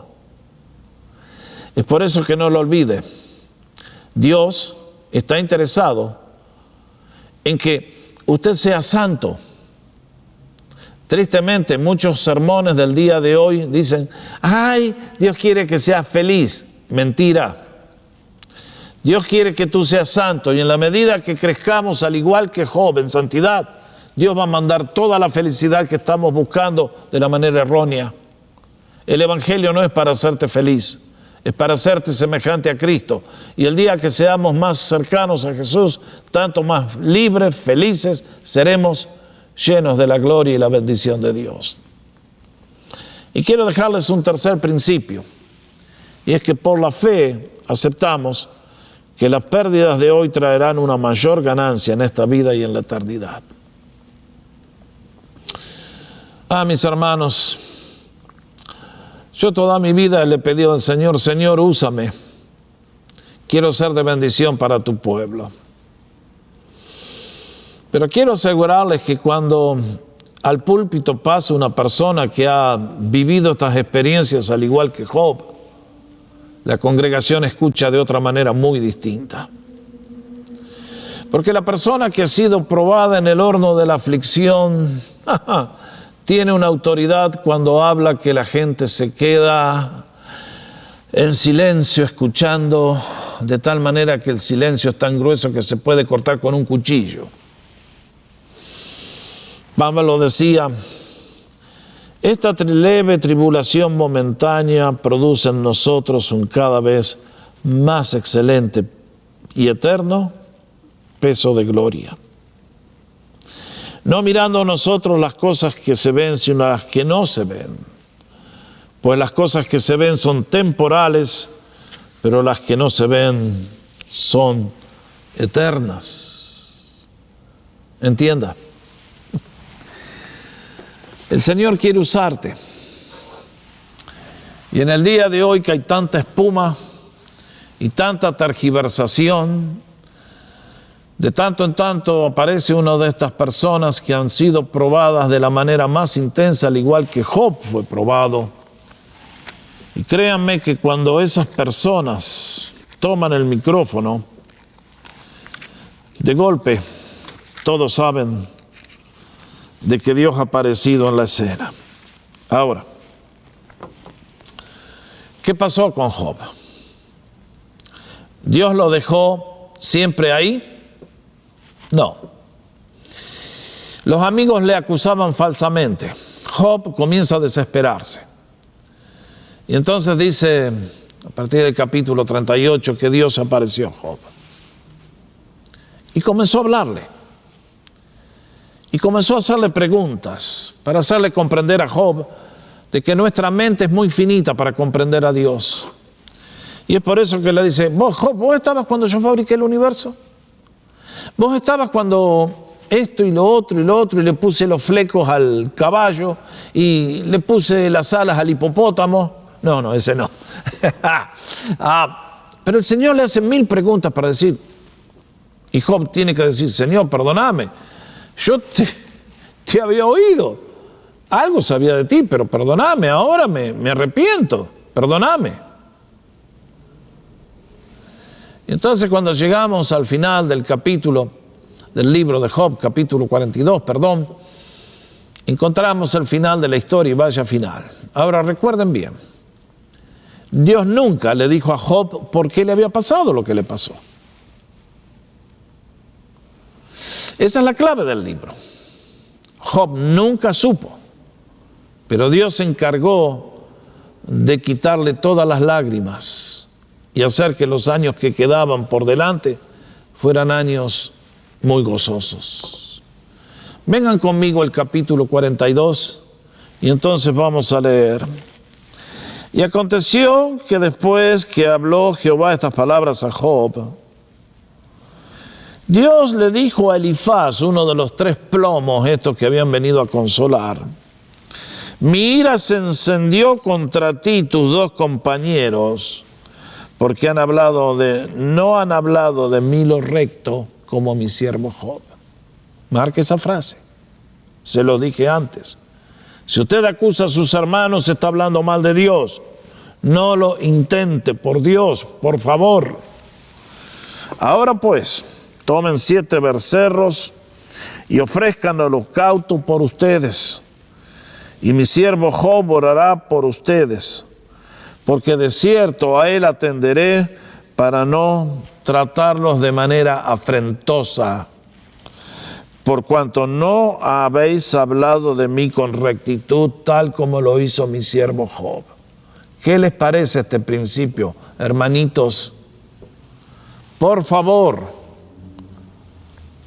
Es por eso que no lo olvide. Dios está interesado en que usted sea santo. Tristemente, muchos sermones del día de hoy dicen, ay, Dios quiere que seas feliz. Mentira. Dios quiere que tú seas santo y en la medida que crezcamos al igual que Job en santidad, Dios va a mandar toda la felicidad que estamos buscando de la manera errónea. El Evangelio no es para hacerte feliz, es para hacerte semejante a Cristo. Y el día que seamos más cercanos a Jesús, tanto más libres, felices, seremos llenos de la gloria y la bendición de Dios. Y quiero dejarles un tercer principio, y es que por la fe aceptamos que las pérdidas de hoy traerán una mayor ganancia en esta vida y en la eternidad. Mis hermanos, yo toda mi vida le he pedido al Señor, Señor, úsame. Quiero ser de bendición para tu pueblo. Pero quiero asegurarles que cuando al púlpito pasa una persona que ha vivido estas experiencias al igual que Job, la congregación escucha de otra manera muy distinta. Porque la persona que ha sido probada en el horno de la aflicción tiene una autoridad cuando habla que la gente se queda en silencio escuchando, de tal manera que el silencio es tan grueso que se puede cortar con un cuchillo. Pablo decía, esta leve tribulación momentánea produce en nosotros un cada vez más excelente y eterno peso de gloria. No mirando nosotros las cosas que se ven, sino las que no se ven. Pues las cosas que se ven son temporales, pero las que no se ven son eternas. Entienda. El Señor quiere usarte. Y en el día de hoy que hay tanta espuma y tanta tergiversación, de tanto en tanto aparece una de estas personas que han sido probadas de la manera más intensa, al igual que Job fue probado. Y créanme que cuando esas personas toman el micrófono, de golpe todos saben de que Dios ha aparecido en la escena. Ahora, ¿qué pasó con Job? ¿Dios lo dejó siempre ahí? No. Los amigos le acusaban falsamente. Job comienza a desesperarse. Y entonces dice, a partir del capítulo 38, que Dios apareció a Job. Y comenzó a hablarle. Y comenzó a hacerle preguntas para hacerle comprender a Job de que nuestra mente es muy finita para comprender a Dios. Y es por eso que le dice, vos, Job, ¿vos estabas cuando yo fabriqué el universo? ¿Vos estabas cuando esto y lo otro, y le puse los flecos al caballo, y le puse las alas al hipopótamo? No, ese no. Pero el Señor le hace 1000 preguntas para decir, y Job tiene que decir, Señor, perdóname, yo te había oído, algo sabía de ti, pero perdóname, ahora me arrepiento, perdóname. Y entonces cuando llegamos al final del capítulo del libro de Job, capítulo 42, encontramos el final de la historia y vaya final. Ahora recuerden bien, Dios nunca le dijo a Job por qué le había pasado lo que le pasó. Esa es la clave del libro. Job nunca supo, pero Dios se encargó de quitarle todas las lágrimas y hacer que los años que quedaban por delante fueran años muy gozosos. Vengan conmigo al capítulo 42 y entonces vamos a leer. Y aconteció que después que habló Jehová estas palabras a Job, Dios le dijo a Elifaz, uno de los 3 plomos estos que habían venido a consolar, mi ira se encendió contra ti, tus 2 compañeros, porque no han hablado de mí lo recto como mi siervo Job. Marque esa frase, se lo dije antes. Si usted acusa a sus hermanos, está hablando mal de Dios. No lo intente, por Dios, por favor. Ahora pues, tomen 7 becerros y ofrezcan holocausto por ustedes. Y mi siervo Job orará por ustedes, porque de cierto a él atenderé para no tratarlos de manera afrentosa, por cuanto no habéis hablado de mí con rectitud, tal como lo hizo mi siervo Job. ¿Qué les parece este principio, hermanitos? Por favor,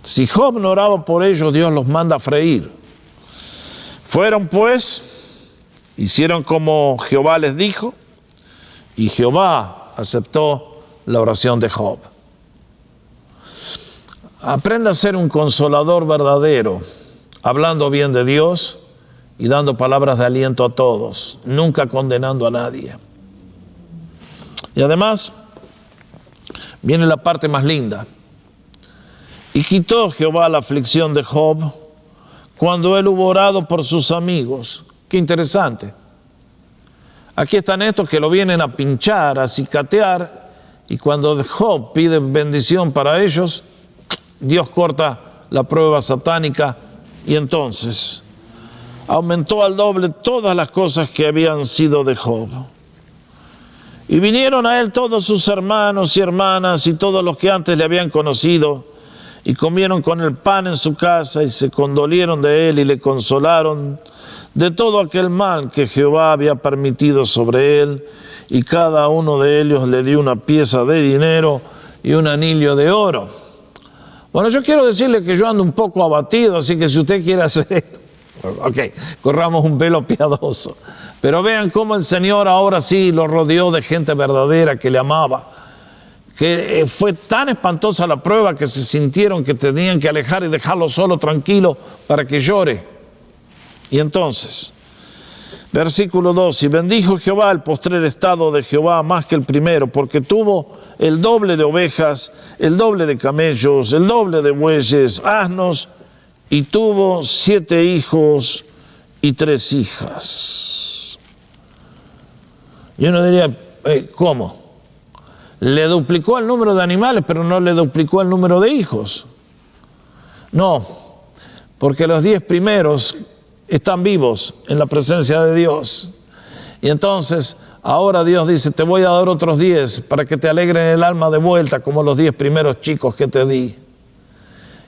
si Job no oraba por ellos, Dios los manda a freír. Fueron pues, hicieron como Jehová les dijo, y Jehová aceptó la oración de Job. Aprenda a ser un consolador verdadero, hablando bien de Dios y dando palabras de aliento a todos, nunca condenando a nadie. Y además, viene la parte más linda. Y quitó Jehová la aflicción de Job cuando él hubo orado por sus amigos. Qué interesante. Aquí están estos que lo vienen a pinchar, a cicatear, y cuando Job pide bendición para ellos, Dios corta la prueba satánica y entonces aumentó al doble todas las cosas que habían sido de Job. Y vinieron a él todos sus hermanos y hermanas y todos los que antes le habían conocido, y comieron con él pan en su casa y se condolieron de él y le consolaron de todo aquel mal que Jehová había permitido sobre él, y cada uno de ellos le dio una pieza de dinero y un anillo de oro. Bueno, yo quiero decirle que yo ando un poco abatido, así que si usted quiere hacer esto, ok, corramos un velo piadoso. Pero vean cómo el Señor ahora sí lo rodeó de gente verdadera que le amaba, que fue tan espantosa la prueba que se sintieron que tenían que alejar y dejarlo solo, tranquilo, para que llore. Y entonces, versículo 2, y bendijo Jehová el postrer estado de Jehová más que el primero, porque tuvo el doble de ovejas, el doble de camellos, el doble de bueyes, asnos, y tuvo 7 hijos y 3 hijas. Y uno diría, ¿cómo? Le duplicó el número de animales, pero no le duplicó el número de hijos. No, porque los 10 primeros están vivos en la presencia de Dios. Y entonces Ahora Dios dice, te voy a dar otros 10 para que te alegren el alma de vuelta como los 10 primeros chicos que te di.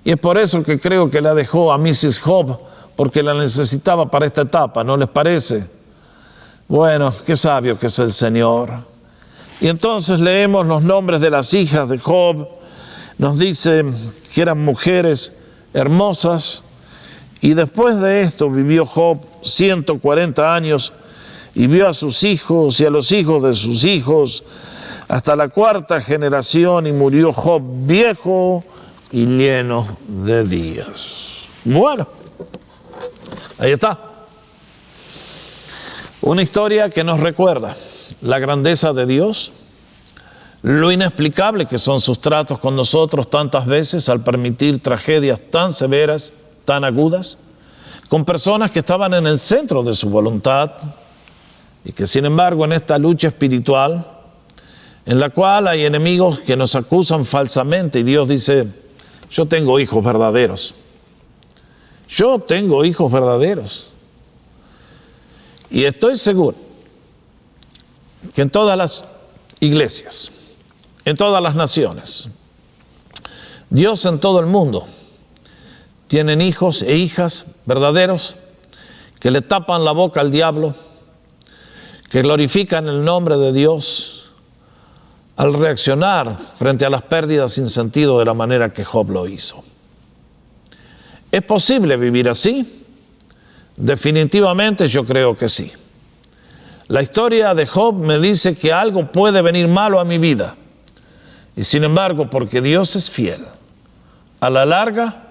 Y es por eso que creo que la dejó a Mrs. Job, porque la necesitaba para esta etapa, ¿no les parece? Bueno, qué sabio que es el Señor. Y entonces leemos los nombres de las hijas de Job. Nos dice que eran mujeres hermosas. Y después de esto vivió Job 140 años y vio a sus hijos y a los hijos de sus hijos hasta la 4ª generación, y murió Job viejo y lleno de días. Bueno, ahí está. Una historia que nos recuerda la grandeza de Dios, lo inexplicable que son sus tratos con nosotros tantas veces al permitir tragedias tan severas, tan agudas, con personas que estaban en el centro de su voluntad y que sin embargo en esta lucha espiritual, en la cual hay enemigos que nos acusan falsamente, y Dios dice, yo tengo hijos verdaderos. Yo tengo hijos verdaderos. Y estoy seguro que en todas las iglesias, en todas las naciones, Dios en todo el mundo tienen hijos e hijas verdaderos que le tapan la boca al diablo, que glorifican el nombre de Dios al reaccionar frente a las pérdidas sin sentido de la manera que Job lo hizo. ¿Es posible vivir así? Definitivamente yo creo que sí. La historia de Job me dice que algo puede venir malo a mi vida. Y sin embargo, porque Dios es fiel, a la larga,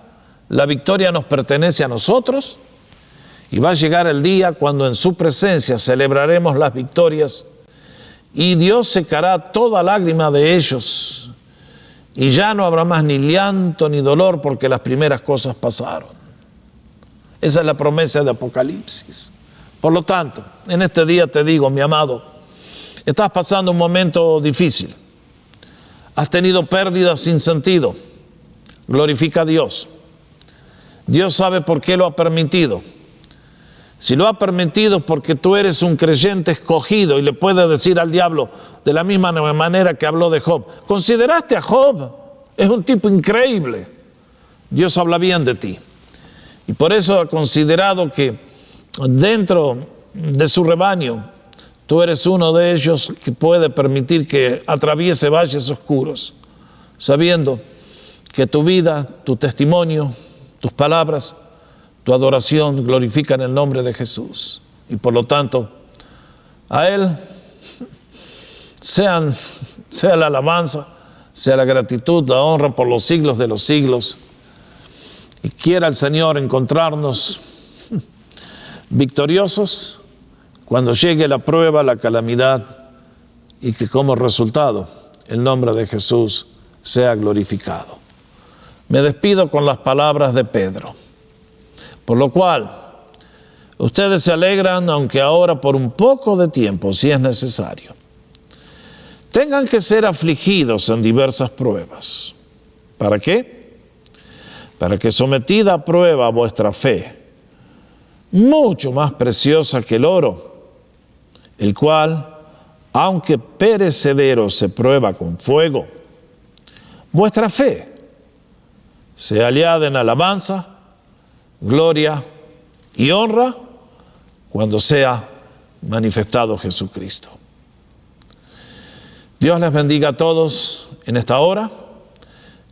la victoria nos pertenece a nosotros, y va a llegar el día cuando en su presencia celebraremos las victorias y Dios secará toda lágrima de ellos, y ya no habrá más ni llanto ni dolor, porque las primeras cosas pasaron. Esa es la promesa de Apocalipsis. Por lo tanto, en este día te digo, mi amado, estás pasando un momento difícil. Has tenido pérdidas sin sentido. Glorifica a Dios. Dios sabe por qué lo ha permitido. Si lo ha permitido porque tú eres un creyente escogido, y le puedes decir al diablo de la misma manera que habló de Job, ¿consideraste a Job? Es un tipo increíble. Dios habla bien de ti. Y por eso ha considerado que dentro de su rebaño tú eres uno de ellos que puede permitir que atraviese valles oscuros, sabiendo que tu vida, tu testimonio, tus palabras, tu adoración glorifican el nombre de Jesús. Y por lo tanto, a Él sea la alabanza, sea la gratitud, la honra por los siglos de los siglos. Y quiera el Señor encontrarnos victoriosos cuando llegue la prueba, la calamidad, y que como resultado el nombre de Jesús sea glorificado. Me despido con las palabras de Pedro. Por lo cual, ustedes se alegran, aunque ahora por un poco de tiempo, si es necesario, tengan que ser afligidos en diversas pruebas. ¿Para qué? Para que, sometida a prueba vuestra fe, mucho más preciosa que el oro, el cual, aunque perecedero se prueba con fuego, vuestra fe sea hallada en alabanza, gloria y honra cuando sea manifestado Jesucristo. Dios les bendiga a todos en esta hora,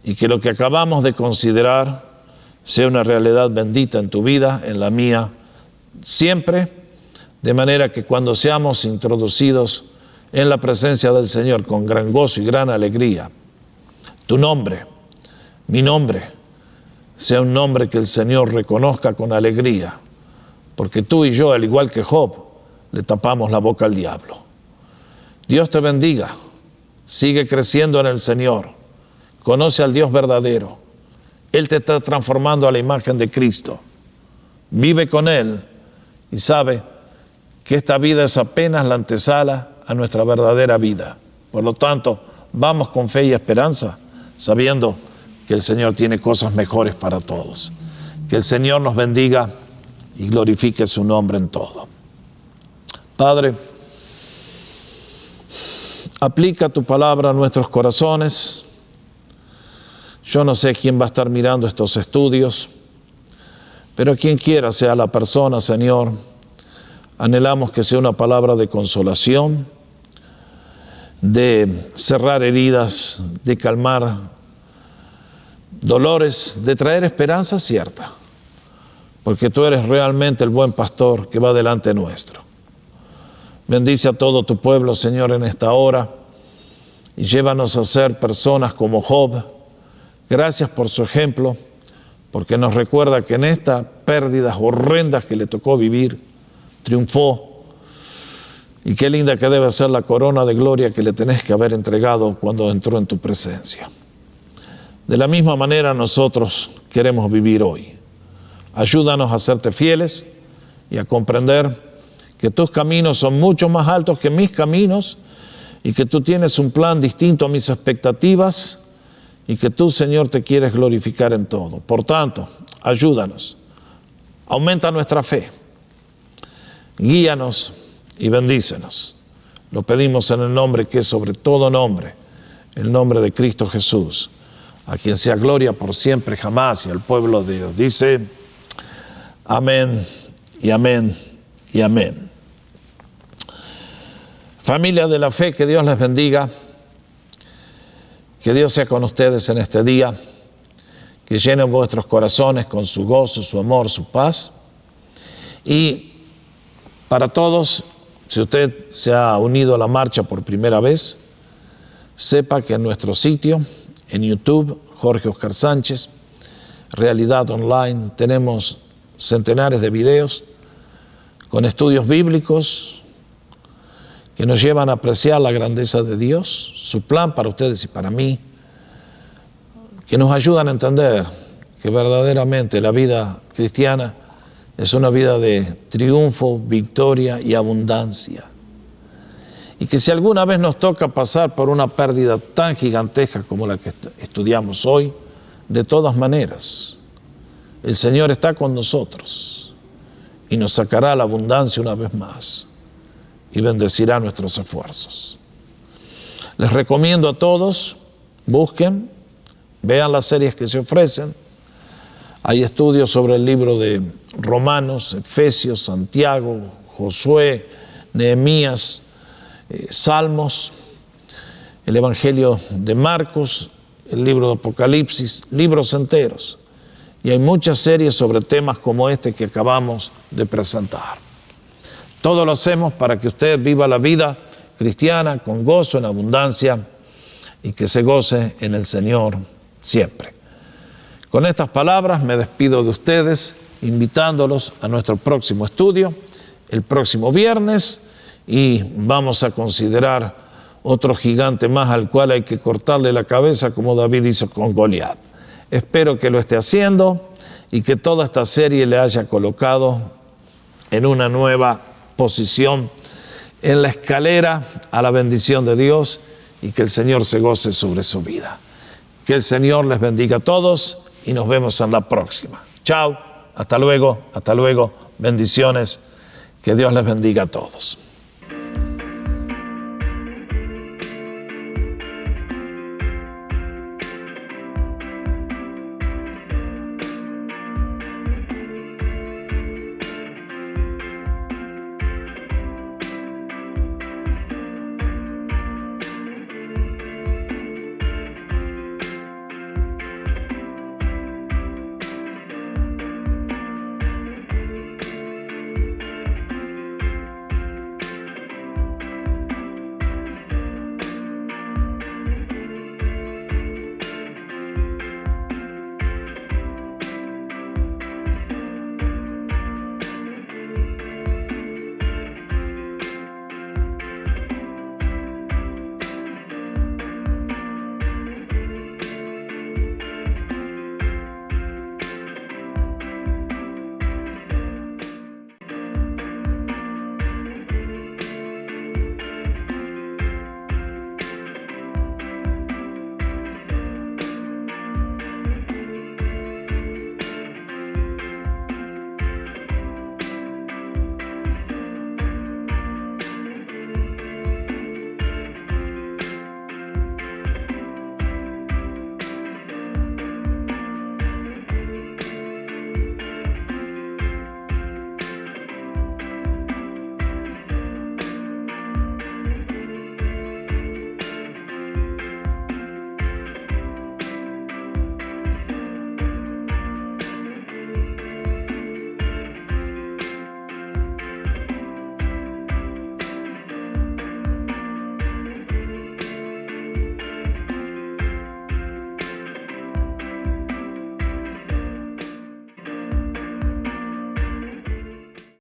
y que lo que acabamos de considerar sea una realidad bendita en tu vida, en la mía, siempre, de manera que cuando seamos introducidos en la presencia del Señor con gran gozo y gran alegría, tu nombre, mi nombre, sea un nombre que el Señor reconozca con alegría, porque tú y yo, al igual que Job, le tapamos la boca al diablo. Dios te bendiga, sigue creciendo en el Señor, conoce al Dios verdadero. Él te está transformando a la imagen de Cristo. Vive con Él y sabe que esta vida es apenas la antesala a nuestra verdadera vida. Por lo tanto, vamos con fe y esperanza, sabiendo que el Señor tiene cosas mejores para todos. Que el Señor nos bendiga y glorifique su nombre en todo. Padre, aplica tu palabra a nuestros corazones. Yo no sé quién va a estar mirando estos estudios, pero quien quiera sea la persona, Señor, anhelamos que sea una palabra de consolación, de cerrar heridas, de calmar dolores, de traer esperanza cierta, porque tú eres realmente el buen pastor que va delante nuestro. Bendice a todo tu pueblo, Señor, en esta hora, y llévanos a ser personas como Job. Gracias por su ejemplo, porque nos recuerda que en estas pérdidas horrendas que le tocó vivir, triunfó. Y qué linda que debe ser la corona de gloria que le tenés que haber entregado cuando entró en tu presencia. De la misma manera nosotros queremos vivir hoy. Ayúdanos a serte fieles y a comprender que tus caminos son mucho más altos que mis caminos y que tú tienes un plan distinto a mis expectativas y que tú, Señor, te quieres glorificar en todo. Por tanto, ayúdanos, aumenta nuestra fe, guíanos y bendícenos. Lo pedimos en el nombre que es sobre todo nombre, el nombre de Cristo Jesús, a quien sea gloria por siempre, jamás, y al pueblo de Dios dice, amén y amén y amén. Familia de la fe, que Dios les bendiga, que Dios sea con ustedes en este día, que llenen vuestros corazones con su gozo, su amor, su paz. Y para todos, si usted se ha unido a la marcha por primera vez, sepa que en nuestro sitio, en YouTube, Jorge Oscar Sánchez, Realidad Online, tenemos centenares de videos con estudios bíblicos que nos llevan a apreciar la grandeza de Dios, su plan para ustedes y para mí, que nos ayudan a entender que verdaderamente la vida cristiana es una vida de triunfo, victoria y abundancia. Y que si alguna vez nos toca pasar por una pérdida tan gigantesca como la que estudiamos hoy, de todas maneras, el Señor está con nosotros y nos sacará la abundancia una vez más y bendecirá nuestros esfuerzos. Les recomiendo a todos, busquen, vean las series que se ofrecen. Hay estudios sobre el libro de Romanos, Efesios, Santiago, Josué, Nehemías, Salmos, el Evangelio de Marcos, el libro de Apocalipsis, libros enteros. Y hay muchas series sobre temas como este que acabamos de presentar. Todo lo hacemos para que usted viva la vida cristiana con gozo, en abundancia, y que se goce en el Señor siempre. Con estas palabras me despido de ustedes, invitándolos a nuestro próximo estudio, el próximo viernes, y vamos a considerar otro gigante más al cual hay que cortarle la cabeza, como David hizo con Goliat. Espero que lo esté haciendo y que toda esta serie le haya colocado en una nueva posición en la escalera a la bendición de Dios, y que el Señor se goce sobre su vida. Que el Señor les bendiga a todos y nos vemos en la próxima. Chao, hasta luego, bendiciones, que Dios les bendiga a todos.